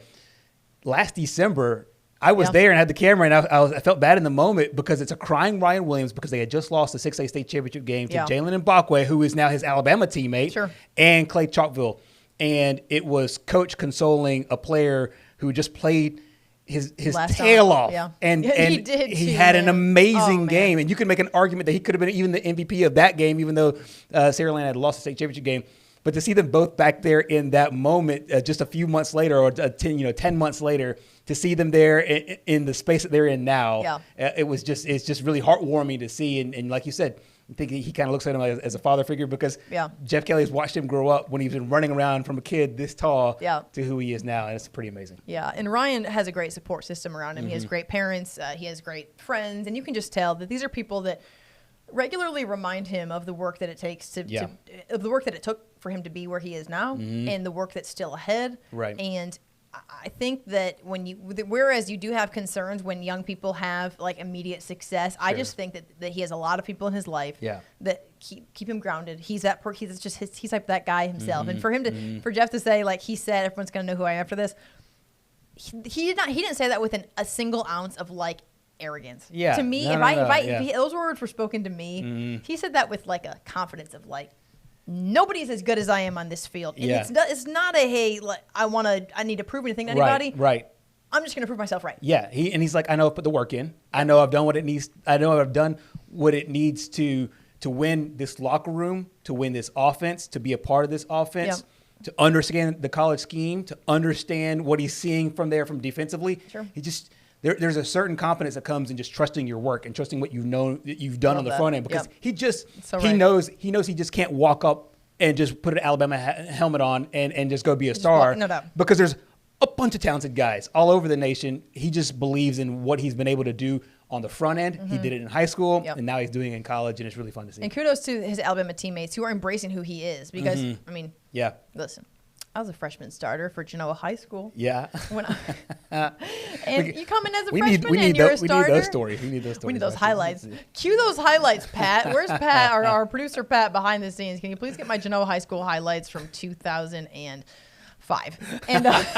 Last December, I was there and had the camera, and I felt bad in the moment because it's a crying Ryan Williams because they had just lost the 6A state championship game to Jalen Mbakwe, who is now his Alabama teammate, and Clay Chalkville. And it was Coach consoling a player who just played his tail off. Yeah. And he had an amazing game. And you could make an argument that he could have been even the MVP of that game, even though Saraland had lost the state championship game. But to see them both back there in that moment, just a few months later, or 10 months later, to see them there in the space that they're in now, it's just really heartwarming to see. And like you said, I think he kind of looks at him as a father figure because Jeff Kelly has watched him grow up when he's been running around from a kid this tall to who he is now, and it's pretty amazing. Yeah, and Ryan has a great support system around him. He has great parents. He has great friends, and you can just tell that these are people that regularly remind him of the work that it takes of the work that it took for him to be where he is now, and the work that's still ahead. Right. And I think that whereas you do have concerns when young people have like immediate success, I just think that he has a lot of people in his life that keep him grounded. He's like that guy himself. And for him for Jeff to say, like he said, everyone's gonna know who I am after this. He didn't say that with a single ounce of like arrogance. Yeah. To me, if those words were spoken to me, he said that with like a confidence of like, nobody's as good as I am on this field. And it's not a, hey, like, I need to prove anything to anybody. Right. I'm just going to prove myself right. Yeah. He's like, I know I've put the work in. I know I've done what it needs. I know I've done what it needs to win this locker room, to win this offense, to be a part of this offense, to understand the college scheme, to understand what he's seeing from defensively. Sure. He just, there's a certain confidence that comes in just trusting your work and trusting what you've done on the front end, because he knows he just can't walk up and just put an Alabama helmet on and just go be a star. Because there's a bunch of talented guys all over the nation. He just believes in what he's been able to do on the front end. He did it in high school, and now he's doing it in college, and it's really fun to see. And kudos to his Alabama teammates who are embracing who he is, because listen, I was a freshman starter for Genoa High School. Yeah. And you come in as a freshman and you're a starter. We need those stories. We need those highlights. Cue those highlights, Pat. Where's Pat, our producer Pat, behind the scenes? Can you please get my Genoa High School highlights from 2005? And listen,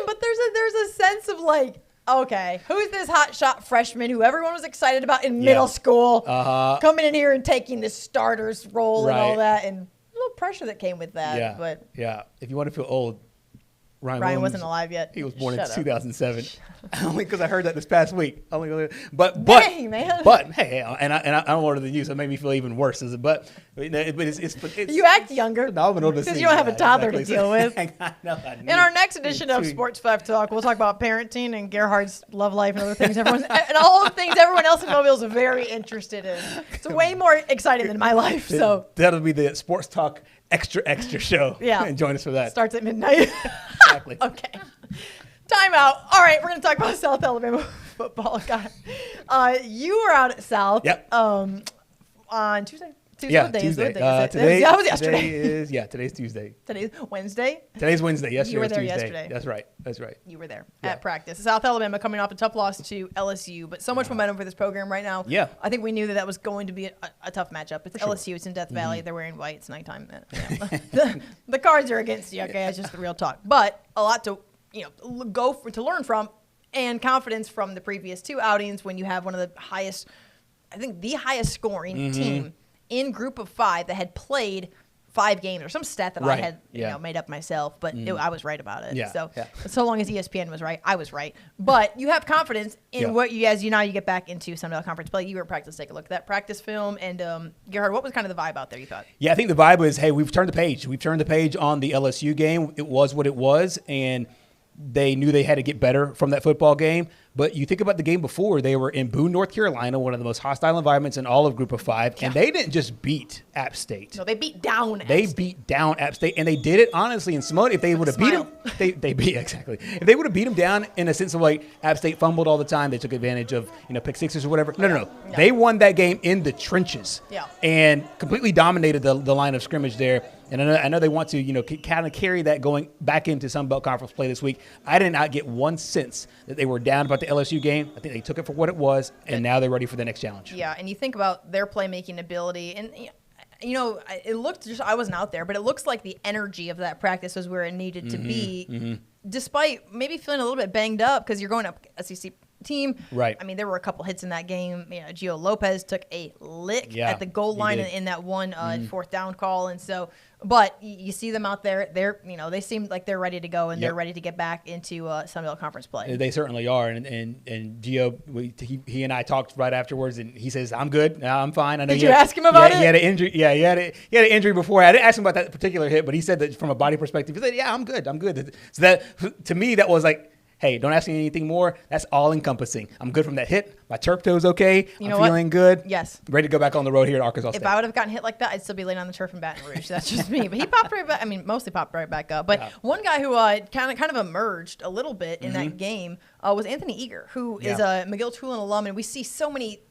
but there's a sense of like, okay, who's this hotshot freshman who everyone was excited about in middle school, coming in here and taking the starter's role and all that, and a little pressure that came with that. Yeah, but if you want to feel old, Ryan Williams wasn't alive yet. He was born in 2007. Only because I heard that this past week. But dang, man. But hey, and I don't want to use. So it made me feel even worse. But it's you act younger. No, I'm an older. Because you don't have a toddler to deal with. I In our next edition of Sports 5 Talk, we'll talk about parenting and Gerhard's love life and other things. And all the things everyone else in Mobile is very interested in. It's way more exciting than my life. So that'll be the Sports Talk extra show. Yeah. And join us for that. Starts at midnight. Exactly. Okay. Time out. All right, we're going to talk about South Alabama football. God. You were out at South on Tuesday. Tuesday. Tuesday. Today, that was yesterday. Today's Tuesday. Today's Wednesday. Today's Wednesday. Yesterday You were there was Tuesday. yesterday. That's right. You were there at practice. South Alabama coming off a tough loss to LSU, but so much momentum for this program right now. Yeah. I think we knew that was going to be a tough matchup. It's LSU. It's in Death Valley. They're wearing white. It's nighttime. The cards are against you. Okay, it's just the real talk. But a lot to to learn from, and confidence from the previous two outings when you have one of the highest, I think the highest scoring team in Group of 5 that had played 5 games, or some stat that I had made up myself, but I was right about it. Yeah. So long as ESPN was right, I was right. But you have confidence in what you get back into Sun Belt Conference play. You were at practice. Take a look at that practice film. And Gerhard, what was kind of the vibe out there, you thought? Yeah, I think the vibe was, hey, we've turned the page. We've turned the page on the LSU game. It was what it was, and they knew they had to get better from that football game. But you think about the game before, they were in Boone, North Carolina, one of the most hostile environments in all of Group of 5, and they didn't just beat App State. No, they beat down App State, and they did it, honestly, and Simone, if they would have beat them, they beat, exactly. If they would have beat them down in a sense of like App State fumbled all the time, they took advantage of, pick sixes or whatever. No. They won that game in the trenches and completely dominated the line of scrimmage there. And I know they want to, kind of carry that going back into Sun Belt Conference play this week. I did not get one sense that they were down about the LSU game. I think they took it for what it was, and now they're ready for the next challenge. Yeah, and you think about their playmaking ability, and it looked just, I wasn't out there, but it looks like the energy of that practice was where it needed to be, despite maybe feeling a little bit banged up because you're going up SEC team. Right. I mean, there were a couple hits in that game. Gio Lopez took a lick at the goal line in that one fourth down call, and so. But you see them out there. They seem like they're ready to go, and they're ready to get back into Sun Belt Conference play. They certainly are. And Gio, he and I talked right afterwards, and he says, "I'm good. I'm fine." I know. Did you ask him about it? He had an injury. Yeah, he had an injury before. I didn't ask him about that particular hit, but he said that from a body perspective, he said, "Yeah, I'm good. I'm good." So that to me, that was like, hey, don't ask me anything more. That's all encompassing. I'm good from that hit. My turf toe's okay. I'm feeling good. Yes. Ready to go back on the road here at Arkansas State. If I would have gotten hit like that, I'd still be laying on the turf in Baton Rouge. That's just me. But he popped right back. I mean, mostly popped right back up. But one guy who kind of emerged a little bit in that game was Anthony Eager, who is a McGill-Tulane alum. And we see so many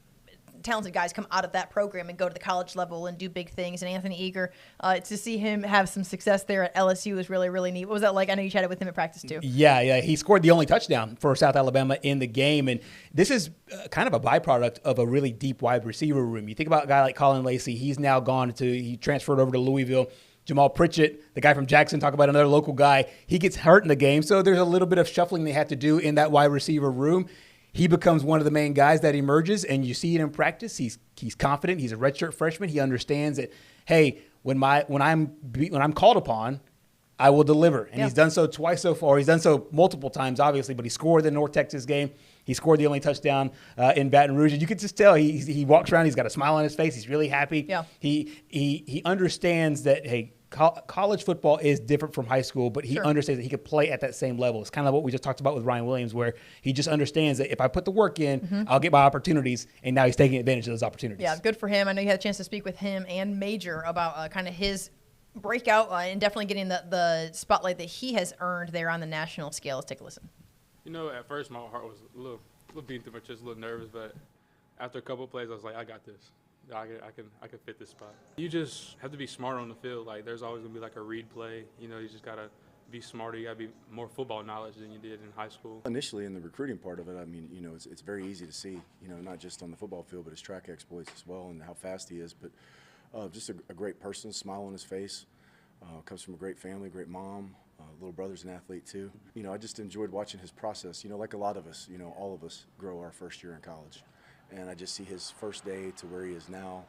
talented guys come out of that program and go to the college level and do big things. And Anthony Eager, to see him have some success there at LSU was really, really neat. What was that like? I know you chatted with him at practice too. Yeah. He scored the only touchdown for South Alabama in the game. And this is kind of a byproduct of a really deep wide receiver room. You think about a guy like Colin Lacey. He transferred over to Louisville. Jamal Pritchett, the guy from Jackson, talk about another local guy. He gets hurt in the game. So there's a little bit of shuffling they have to do in that wide receiver room. He becomes one of the main guys that emerges, and you see it in practice. He's confident. He's a redshirt freshman. He understands that, hey, when I'm called upon, I will deliver. And he's done so twice so far. He's done so multiple times, obviously, but he scored the North Texas game. He scored the only touchdown in Baton Rouge. And you could just tell he walks around. He's got a smile on his face. He's really happy. Yeah. He understands that, hey, college football is different from high school, but he understands that he could play at that same level. It's kind of what we just talked about with Ryan Williams, where he just understands that if I put the work in, I'll get my opportunities, and now he's taking advantage of those opportunities. Yeah, good for him. I know you had a chance to speak with him and Major about kind of his breakout and definitely getting the spotlight that he has earned there on the national scale. Let's take a listen. At first my heart was a little beating through my chest, a little nervous, but after a couple of plays, I was like, I got this. I can fit this spot. You just have to be smart on the field. Like, there's always going to be like a read play. You just got to be smarter. You got to be more football knowledge than you did in high school. Initially, in the recruiting part of it, I mean, it's very easy to see, not just on the football field, but his track exploits as well and how fast he is. But just a great person, smile on his face. Comes from a great family, great mom. Little brother's an athlete too. You know, I just enjoyed watching his process. You know, like a lot of us, you know, all of us grow our first year in college. And I just see his first day to where he is now,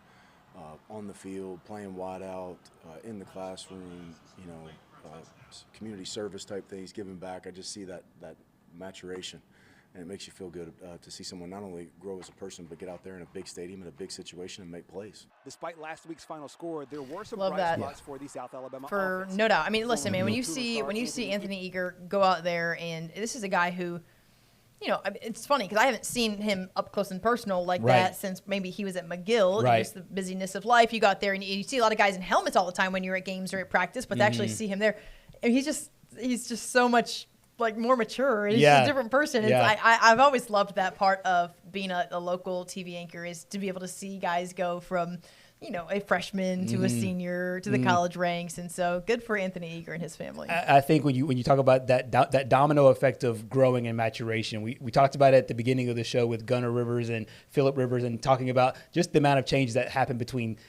on the field, playing wide out, in the classroom, you know, community service type things, giving back. I just see that maturation. And it makes you feel good to see someone not only grow as a person, but get out there in a big stadium, in a big situation, and make plays. Despite last week's final score, there were some bright spots for the South Alabama offense. No doubt. I mean, listen, man, when you see Anthony Eager go out there, and this is a guy who, you know, it's funny because I haven't seen him up close and personal like that since maybe he was at McGill. Right. Just the busyness of life. You got there, and you see a lot of guys in helmets all the time when you're at games or at practice, but to actually see him there, and he's just so much like more mature. He's just a different person. I've always loved that part of being a local TV anchor, is to be able to see guys go from, you know, a freshman to a senior to the college ranks. And so good for Anthony Eager and his family. I think when you talk about that domino effect of growing and maturation, we talked about it at the beginning of the show with Gunnar Rivers and Phillip Rivers, and talking about just the amount of changes that happened between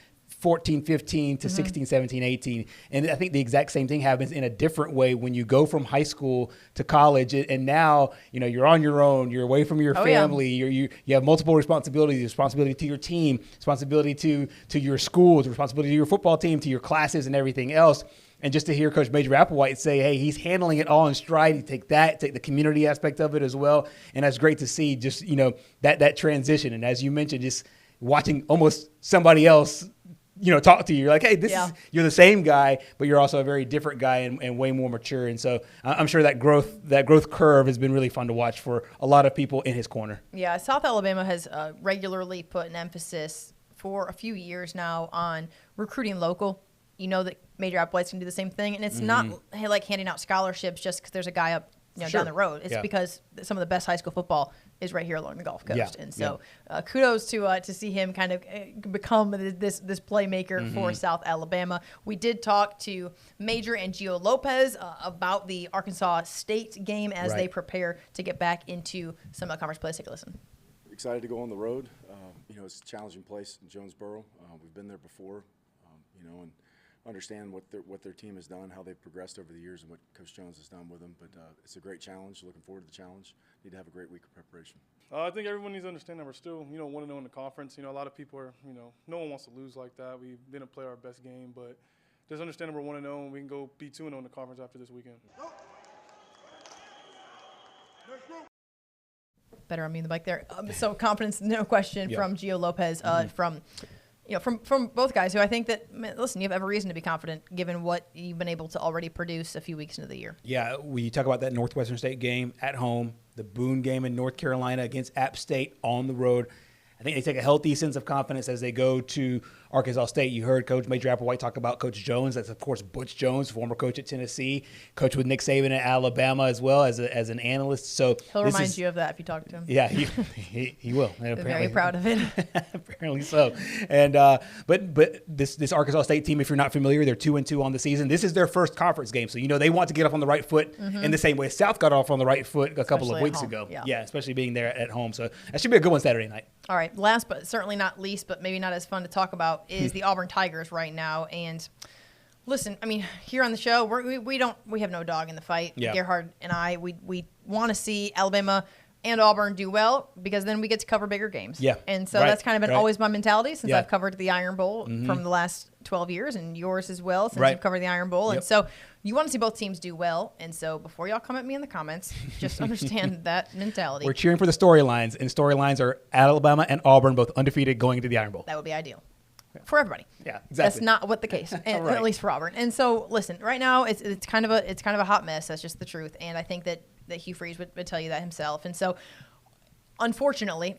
14, 15 to 16, 17, 18. And I think the exact same thing happens in a different way when you go from high school to college. And now, you know, you're on your own, you're away from your family, you have multiple responsibilities, responsibility to your team, responsibility to your schools, responsibility to your football team, to your classes and everything else. And just to hear Coach Major Applewhite say, hey, he's handling it all in stride. You take the community aspect of it as well. And that's great to see, just, you know, that transition. And as you mentioned, just watching almost somebody else, you know, talk to you. You're like, hey, you're the same guy, but you're also a very different guy and way more mature. And so I'm sure that growth curve has been really fun to watch for a lot of people in his corner. Yeah, South Alabama has regularly put an emphasis for a few years now on recruiting local. You know that Major Applewhite's going to do the same thing. And it's not like handing out scholarships just because there's a guy up down the road. It's because some of the best high school football is right here along the Gulf Coast. And so kudos to see him kind of become this playmaker for South Alabama. We did talk to Major and Gio Lopez about the Arkansas State game as they prepare to get back into some of the conference play. Let's take a listen. Excited to go on the road. You know, it's a challenging place in Jonesboro. We've been there before, you know, and understand what their team has done, how they've progressed over the years, and what Coach Jones has done with them. But it's a great challenge. Looking forward to the challenge. Need to have a great week of preparation. I think everyone needs to understand that we're still, you know, 1-0 in the conference. You know, a lot of people are, you know, no one wants to lose like that. We didn't play our best game, but just understand that we're 1-0 and we can go be 2-0 in the conference after this weekend. Better unmute the mic there. So confidence, no question, from Gio Lopez, from both guys who I think that, listen, you have every reason to be confident given what you've been able to already produce a few weeks into the year. Yeah, we talk about that Northwestern State game at home, the Boone game in North Carolina against App State on the road. I think they take a healthy sense of confidence as they go to Arkansas State. You heard Coach Major Applewhite talk about Coach Jones. That's, of course, Butch Jones, former coach at Tennessee, coach with Nick Saban at Alabama as well as an analyst. So he'll remind you of that if you talk to him. Yeah, he will. Very proud of it. Apparently so. And but this Arkansas State team, if you're not familiar, they're 2-2 on the season. This is their first conference game, so you know they want to get off on the right foot in the same way South got off on the right foot a couple of weeks ago. Yeah, especially being there at home. So that should be a good one Saturday night. All right, last but certainly not least, but maybe not as fun to talk about, is the Auburn Tigers right now. And listen, I mean, here on the show, we have no dog in the fight. Yeah. Gerhard and I, we want to see Alabama and Auburn do well because then we get to cover bigger games. Yeah. And so that's kind of been always my mentality since I've covered the Iron Bowl from the last 12 years, and yours as well since you've covered the Iron Bowl. And so you want to see both teams do well. And so before y'all come at me in the comments, just understand that mentality. We're cheering for the storylines, and storylines are Alabama and Auburn both undefeated going into the Iron Bowl. That would be ideal. For everybody. Yeah, exactly. That's not what the case, at least for Auburn. And so, listen, right now it's kind of a hot mess. That's just the truth. And I think that Hugh Freeze would tell you that himself. And so, unfortunately,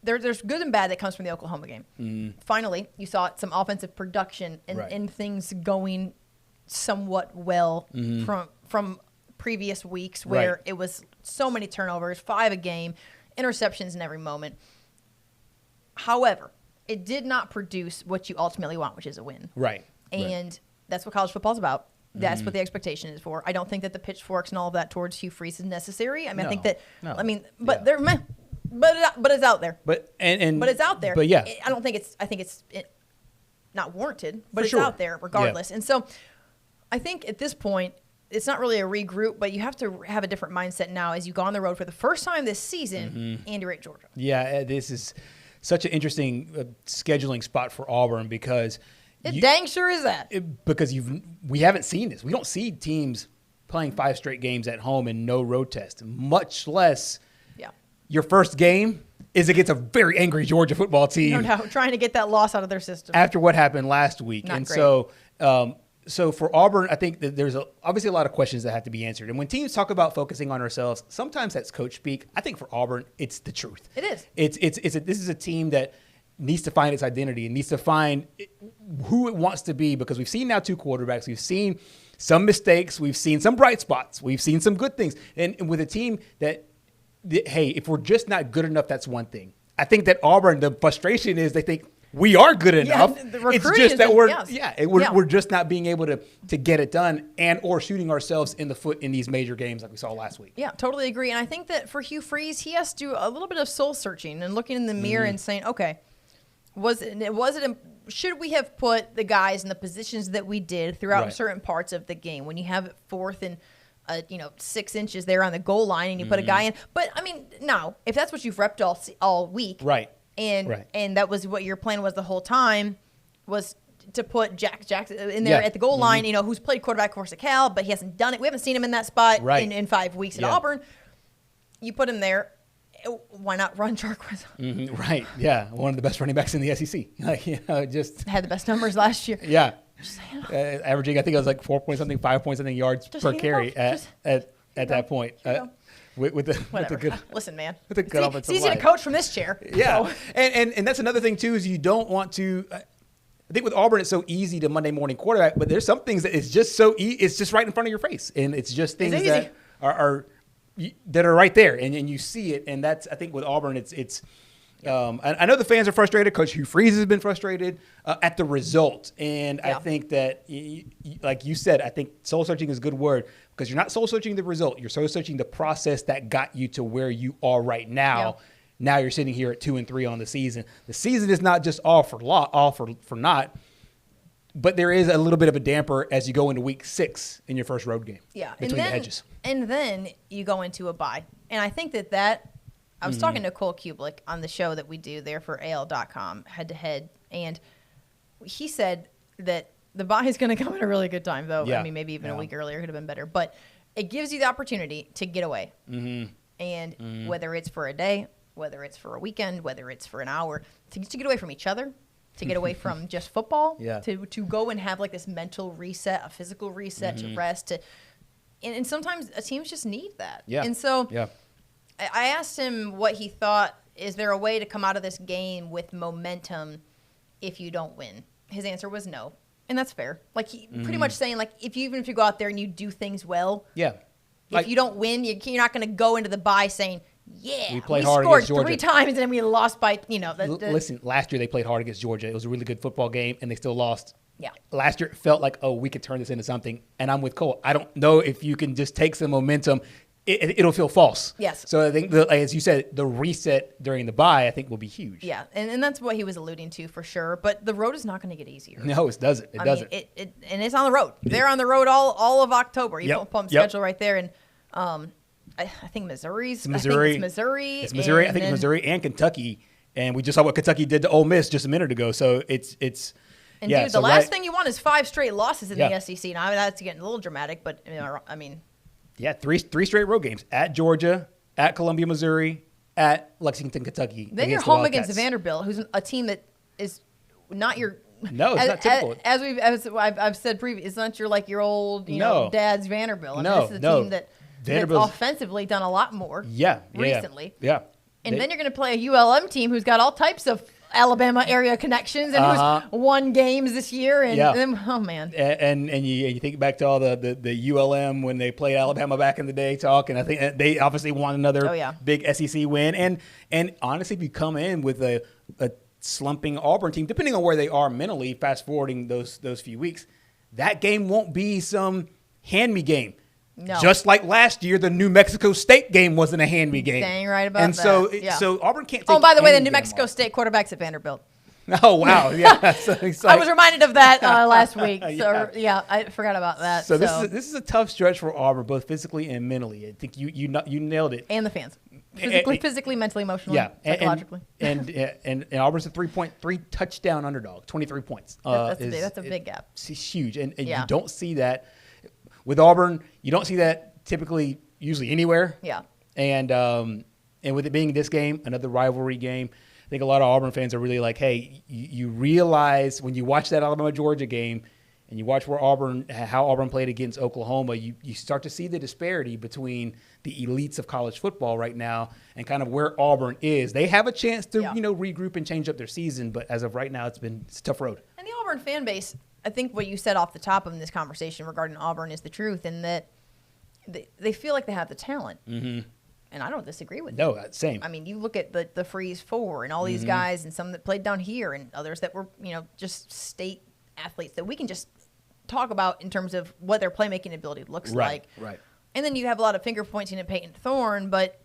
there's good and bad that comes from the Oklahoma game. Finally, you saw some offensive production and things going somewhat well from previous weeks where it was so many turnovers, 5 a game, interceptions in every moment. However, it did not produce what you ultimately want, which is a win. Right. And that's what college football is about. That's what the expectation is for. I don't think that the pitchforks and all of that towards Hugh Freeze is necessary. I mean, I think that. No. I mean, but they're, but it's out there. But it's out there. But yeah, I don't think it's. I think it's not warranted, but it's out there regardless. Yeah. And so, I think at this point, it's not really a regroup, but you have to have a different mindset now as you go on the road for the first time this season and you're at Georgia. Yeah, this is such an interesting scheduling spot for Auburn because it dang sure is that. Because we haven't seen this. We don't see teams playing 5 straight games at home and no road test, much less your first game is against a very angry Georgia football team. No doubt, trying to get that loss out of their system. After what happened last week. Not and great. So for Auburn, I think that there's obviously a lot of questions that have to be answered. And when teams talk about focusing on ourselves, sometimes that's coach speak. I think for Auburn, it's the truth. It is. This is a team that needs to find its identity and needs to find who it wants to be, because we've seen now 2 quarterbacks. We've seen some mistakes. We've seen some bright spots. We've seen some good things. And with a team that, hey, if we're just not good enough, that's one thing. I think that Auburn, the frustration is they think we are good enough. It's just that we're just not being able to get it done and or shooting ourselves in the foot in these major games like we saw last week. Yeah, totally agree. And I think that for Hugh Freeze, he has to do a little bit of soul searching and looking in the mirror and saying, okay, should we have put the guys in the positions that we did throughout certain parts of the game when you have it 4th and 6 inches there on the goal line and you put a guy in? But I mean, no, if that's what you've repped all week, right? And that was what your plan was the whole time, was to put Jack in there at the goal line, who's played quarterback, of course, at Cal, but he hasn't done it. We haven't seen him in that spot in 5 weeks at Auburn. You put him there. Why not run Jarquez? Right. Yeah. One of the best running backs in the SEC. Just had the best numbers last year. Yeah. Averaging, I think it was like 5 point something yards per carry at that point. With the good, listen, man. With the good offensive line. It's easy to coach from this chair. Yeah, so. and that's another thing too, is you don't want to. I think with Auburn, it's so easy to Monday morning quarterback, but there's some things that it's just it's just right in front of your face, and it's just things that are right there, and you see it, and that's, I think with Auburn, it's. I know the fans are frustrated. Coach Hugh Freeze has been frustrated at the result. And I think that, like you said, I think soul searching is a good word, because you're not soul searching the result. You're soul searching the process that got you to where you are right now. Yeah. Now you're sitting here at 2-3 on the season. The season is not just all for naught, but there is a little bit of a damper as you go into week 6 in your first road game. Yeah. Between the hedges. And then you go into a bye. And I think that I was talking to Cole Kublik on the show that we do there for AL.com, head-to-head, and he said that the bye is going to come at a really good time, though. Yeah. I mean, maybe even a week earlier could have been better. But it gives you the opportunity to get away. And whether it's for a day, whether it's for a weekend, whether it's for an hour, to get away from each other, to get away from just football, to go and have like this mental reset, a physical reset, to rest. And sometimes teams just need that. Yeah. And so I asked him what he thought. Is there a way to come out of this game with momentum if you don't win? His answer was no. And that's fair. Like, he pretty much saying, like, even if you go out there and you do things well, if you don't win, you're not going to go into the bye saying, we scored 3 times and then we lost by, listen, last year they played hard against Georgia. It was a really good football game, and they still lost. Yeah. Last year it felt like, we could turn this into something. And I'm with Cole. I don't know if you can just take some momentum. It'll feel false. Yes. So I think, as you said, the reset during the bye, I think, will be huge. Yeah, and that's what he was alluding to for sure. But the road is not going to get easier. No, it doesn't. It doesn't. And it's on the road. They're on the road all of October. You pump schedule right there. And I think Missouri's. Missouri. I think it's Missouri. It's Missouri. I think it's Missouri and Kentucky. And we just saw what Kentucky did to Ole Miss just a minute ago. So it's. And dude, the last thing you want is 5 straight losses in the SEC. Now, that's getting a little dramatic, but I mean. Yeah, three straight road games at Georgia, at Columbia, Missouri, at Lexington, Kentucky. Then you're home against Vanderbilt, who's a team that is not your. No, it's not typical. As I've said previously, it's not your old dad's Vanderbilt. I mean, this is a team that's offensively done a lot more. Recently. Yeah. And then you're going to play a ULM team who's got all types of Alabama area connections and who's won games this year. And then, oh, man. And you think back to all the ULM when they played Alabama back in the day talk, and I think they obviously won another big SEC win. And honestly, if you come in with a slumping Auburn team, depending on where they are mentally, fast forwarding those few weeks, that game won't be some hand-me game. No. Just like last year, the New Mexico State game wasn't a hand-me game. Dang right about that. And so Auburn can't take by the way, the New game Mexico off. State quarterback's at Vanderbilt. Oh, wow. Yeah. So I was reminded of that last week. So, I forgot about that. So this is a tough stretch for Auburn, both physically and mentally. I think you nailed it. And the fans. Physically, mentally, emotionally, psychologically. And Auburn's a 3 touchdown underdog, 23 points. That's a big gap. It's huge. And you don't see that. With Auburn, you don't see that typically usually anywhere. Yeah. And with it being this game, another rivalry game, I think a lot of Auburn fans are really like, hey, you realize when you watch that Alabama-Georgia game and you watch how Auburn played against Oklahoma, you start to see the disparity between the elites of college football right now and kind of where Auburn is. They have a chance to, regroup and change up their season, but as of right now, it's a tough road. And the Auburn fan base, I think what you said off the top of this conversation regarding Auburn is the truth, in that they feel like they have the talent. Mm-hmm. And I don't disagree with that. No, same. I mean, you look at the Freeze Four and all these guys, and some that played down here, and others that were, just state athletes that we can just talk about in terms of what their playmaking ability looks like. Right. And then you have a lot of finger pointing at Peyton Thorne, but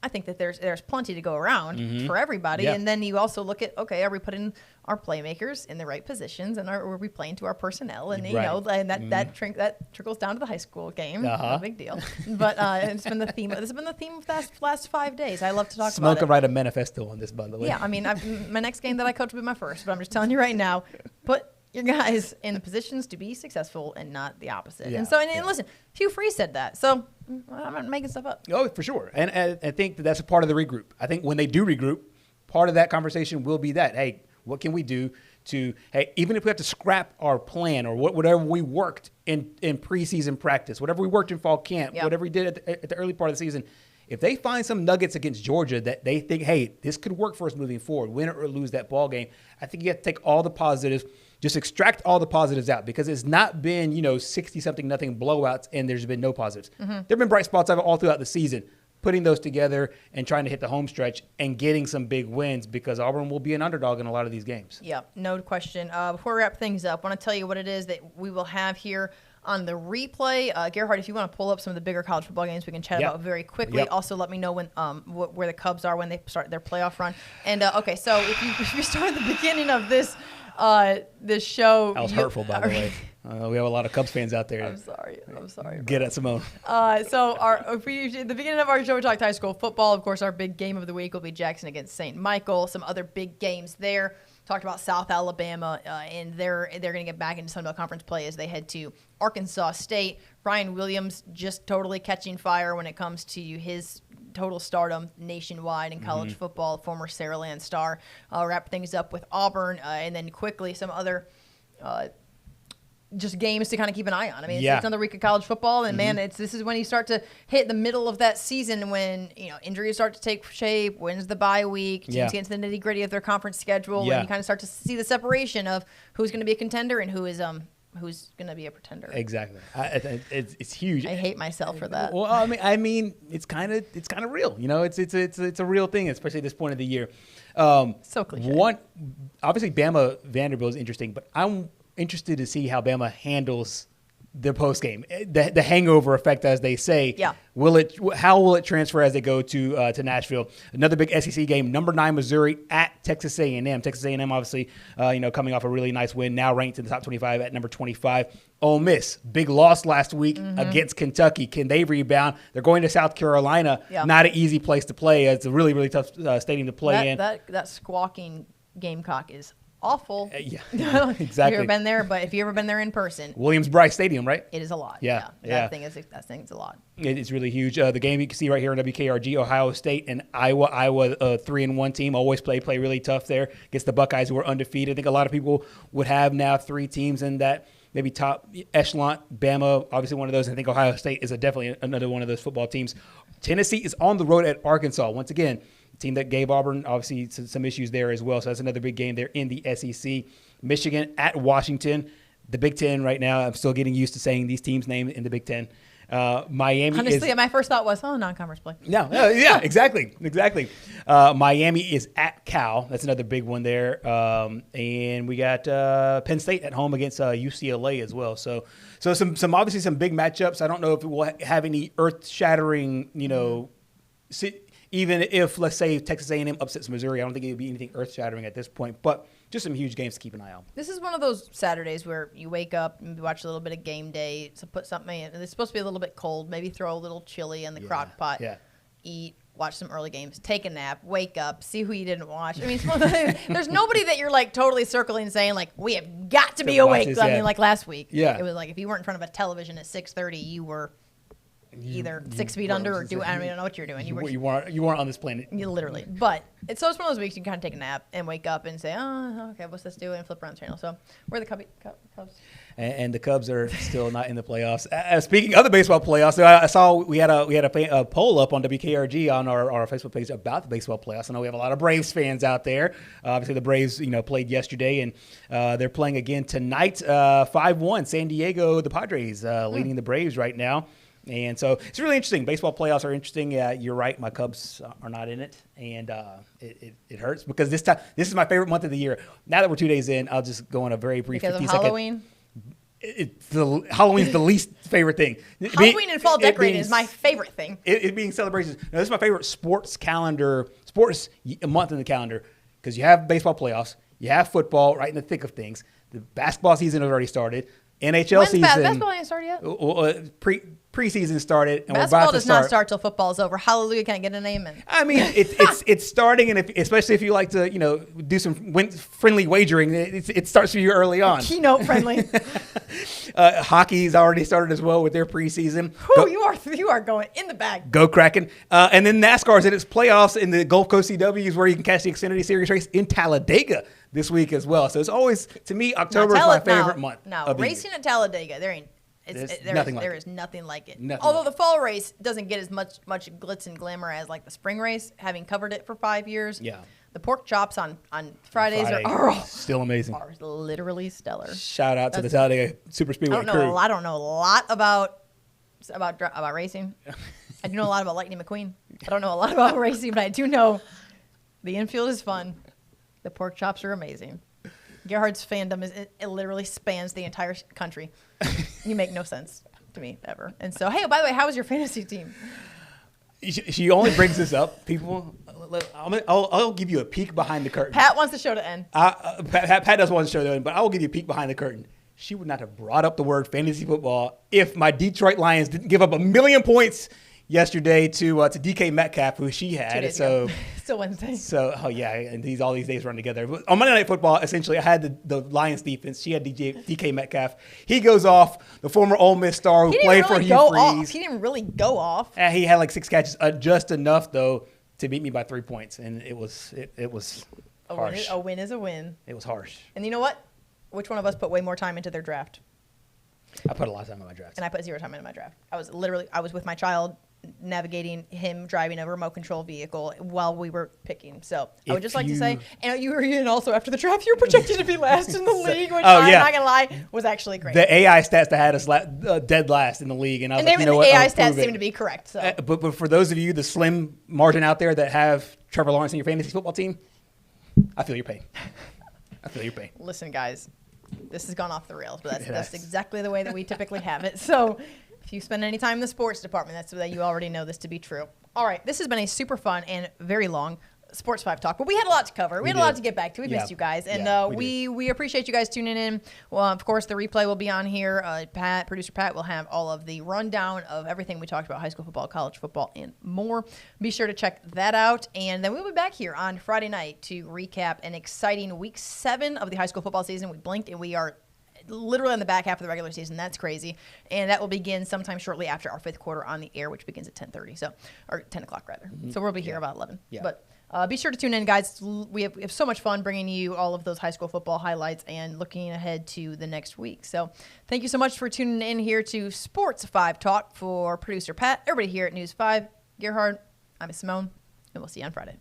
I think that there's plenty to go around for everybody. Yeah. And then you also look at, okay, are we putting our playmakers in the right positions, and are we playing to our personnel? And and that trickles down to the high school game. No big deal. But it's been the theme. This has been the theme of the last 5 days. I love to talk about it. Smoke and write a manifesto on this, by the way. Yeah, I mean, my next game that I coach will be my first, but I'm just telling you right now, put your guys in the positions to be successful and not the opposite. Yeah, and listen, Hugh Freeze said that. So I'm not making stuff up. Oh, for sure. And I think that's a part of the regroup. I think when they do regroup, part of that conversation will be that, hey, what can we do to, hey, even if we have to scrap our plan or whatever we worked in preseason practice, whatever we worked in fall camp, whatever we did at the early part of the season, if they find some nuggets against Georgia that they think, hey, this could work for us moving forward, win or lose that ball game, I think you have to take all the positives, just extract all the positives out, because it's not been, 60-something nothing blowouts and there's been no positives. Mm-hmm. There have been bright spots all throughout the season. Putting those together and trying to hit the home stretch and getting some big wins, because Auburn will be an underdog in a lot of these games. Yeah, no question. Before we wrap things up, I want to tell you what it is that we will have here on the replay. Gerhard, if you want to pull up some of the bigger college football games we can chat about very quickly. Also, let me know when where the Cubs are when they start their playoff run. And, okay, so if you start at the beginning of this show. That was hurtful, by the way. We have a lot of Cubs fans out there. I'm sorry. Get at Simone. So at the beginning of our show, we talked high school football. Of course, our big game of the week will be Jackson against St. Michael. Some other big games there. Talked about South Alabama, and they're going to get back into Sun Belt Conference play as they head to Arkansas State. Ryan Williams just totally catching fire when it comes to his total stardom nationwide in college football, former Saraland star. I'll wrap things up with Auburn, and then quickly some other just games to kind of keep an eye on. I mean, it's another week of college football, and man, this is when you start to hit the middle of that season when injuries start to take shape. When's the bye week? Teams get into the nitty gritty of their conference schedule, and you kind of start to see the separation of who's going to be a contender and who's going to be a pretender. Exactly. It's huge. I hate myself for that. Well, I mean, it's kind of real. It's a real thing, especially at this point of the year. So cliche. Obviously, Bama Vanderbilt is interesting, but I'm interested to see how Bama handles the post game, the hangover effect, as they say. Yeah. How will it transfer as they go to Nashville? Another big SEC game. Number 9 Missouri at Texas A&M. Texas A&M, obviously, coming off a really nice win, now ranked in the top 25 at number 25. Ole Miss, big loss last week against Kentucky. Can they rebound? They're going to South Carolina. Yeah. Not an easy place to play. It's a really, really tough stadium to play in. That squawking Gamecock is awful. Yeah, exactly. If you've ever been there, but if you've ever been there in person, Williams-Brice Stadium, right? It is a lot. Yeah. That thing's a lot. It's really huge. The game you can see right here on WKRG, Ohio State and Iowa. Iowa, 3-1 team, always play really tough there against the Buckeyes, who are undefeated. I think a lot of people would have now 3 teams in that maybe top echelon. Bama, obviously one of those. I think Ohio State is definitely another one of those football teams. Tennessee is on the road at Arkansas. Once again, team that gave Auburn, obviously, some issues there as well. So that's another big game there in the SEC. Michigan at Washington. The Big Ten right now, I'm still getting used to saying these teams' names in the Big Ten. Miami. Honestly, my first thought was, non-conference play. No, yeah, exactly. Miami is at Cal. That's another big one there. And we got Penn State at home against UCLA as well. So some obviously some big matchups. I don't know if it will have any earth-shattering, even if, let's say, Texas A&M upsets Missouri, I don't think it would be anything earth-shattering at this point. But just some huge games to keep an eye on. This is one of those Saturdays where you wake up and watch a little bit of game day. So put something in. It's supposed to be a little bit cold. Maybe throw a little chili in the crock pot. Yeah. Eat. Watch some early games. Take a nap. Wake up. See who you didn't watch. I mean, there's nobody that you're like totally circling and saying like we have got to be awake. This, I mean, like last week. Yeah. It was like if you weren't in front of a television at 6:30, you were either 6 feet under or I don't know what you're doing. You weren't on this planet. You literally. But it's one of those weeks you can kind of take a nap and wake up and say, oh, okay, what's this doing? And flip around the channel. So where are the Cubs? And the Cubs are still not in the playoffs. Speaking of the baseball playoffs, so I saw we had a poll up on WKRG on our Facebook page about the baseball playoffs. I know we have a lot of Braves fans out there. Obviously, the Braves played yesterday, and they're playing again tonight. 5-1, San Diego, the Padres leading the Braves right now. And so it's really interesting. Baseball playoffs are interesting. You're right. My Cubs are not in it, and it hurts because this is my favorite month of the year. Now that we're 2 days in, I'll just go on a very brief 50 second. Because of Halloween? Halloween's the least favorite thing. Halloween and fall decorating is my favorite thing. It being celebrations. No, this is my favorite sports month in the calendar because you have baseball playoffs, you have football right in the thick of things. The basketball season has already started. NHL season. Basketball ain't started yet? Preseason started, and basketball we're about to start. Does not start till football's over. Hallelujah! Can't get an amen. I mean, it's starting, and especially if you like to do some friendly wagering, it starts for you early on. Keynote friendly. Hockey's already started as well with their preseason. You are going in the bag. Go Kraken! And then NASCAR's in its playoffs in the Gulf Coast CWs, where you can catch the Xfinity Series race in Talladega this week as well. So it's always, to me, October is my favorite month. No, racing at Talladega, there is nothing like it. Although the fall race doesn't get as much glitz and glamour as like the spring race, having covered it for 5 years. Yeah. The pork chops on Fridays are still amazing. Are literally stellar. Shout out to the Talladega Super Speedway crew. I don't know a lot about racing. I do know a lot about Lightning McQueen. I don't know a lot about racing, but I do know the infield is fun. The pork chops are amazing. Gerhard's fandom it literally spans the entire country. You make no sense to me ever. And so, hey, by the way, how was your fantasy team? She only brings this up, people. I'll give you a peek behind the curtain. Pat wants the show to end. Pat does want the show to end, but I will give you a peek behind the curtain. She would not have brought up the word fantasy football if my Detroit Lions didn't give up 1,000,000 points yesterday to DK Metcalf, who she had. 2 days ago. Still Wednesday. So, and all these days run together. But on Monday Night Football, essentially, I had the Lions defense. She had DK Metcalf. He goes off, the former Ole Miss star who played for Hugh Freeze. He didn't really go off. He had like 6 catches, just enough, though, to beat me by 3 points. And it was harsh. A win is a win. It was harsh. And you know what? Which one of us put way more time into their draft? I put a lot of time in my draft. And I put 0 time into my draft. I was with my child, navigating him driving a remote control vehicle while we were picking. So I would just like to say, and you were in also after the draft, you were projected to be last in the league, which I'm not gonna lie was actually great. The AI stats that had us dead last in the league, and I was like, you know what? The AI stats seem to be correct. So, but for those of you, the slim margin out there that have Trevor Lawrence in your fantasy football team, I feel your pain. Listen, guys, this has gone off the rails, but that's exactly the way that we typically have it. So. If you spend any time in the sports department, that's so that you already know this to be true. All right, this has been a super fun and very long Sports 5 talk, but we had a lot to cover. We had a lot to get back to. We missed you guys, and we appreciate you guys tuning in. Well, of course, the replay will be on here. Producer Pat will have all of the rundown of everything we talked about: high school football, college football, and more. Be sure to check that out, and then we'll be back here on Friday night to recap an exciting Week 7 of the high school football season. We blinked, and we are literally on the back half of the regular season. That's crazy. And that will begin sometime shortly after our 5th quarter on the air, which begins at 10:30. Or 10 o'clock rather. Mm-hmm. So we'll be here about 11. Yeah. But be sure to tune in, guys. We have so much fun bringing you all of those high school football highlights and looking ahead to the next week. So thank you so much for tuning in here to Sports 5 Talk for producer Pat. Everybody here at News 5. Gerhard, I'm Simone, and we'll see you on Friday.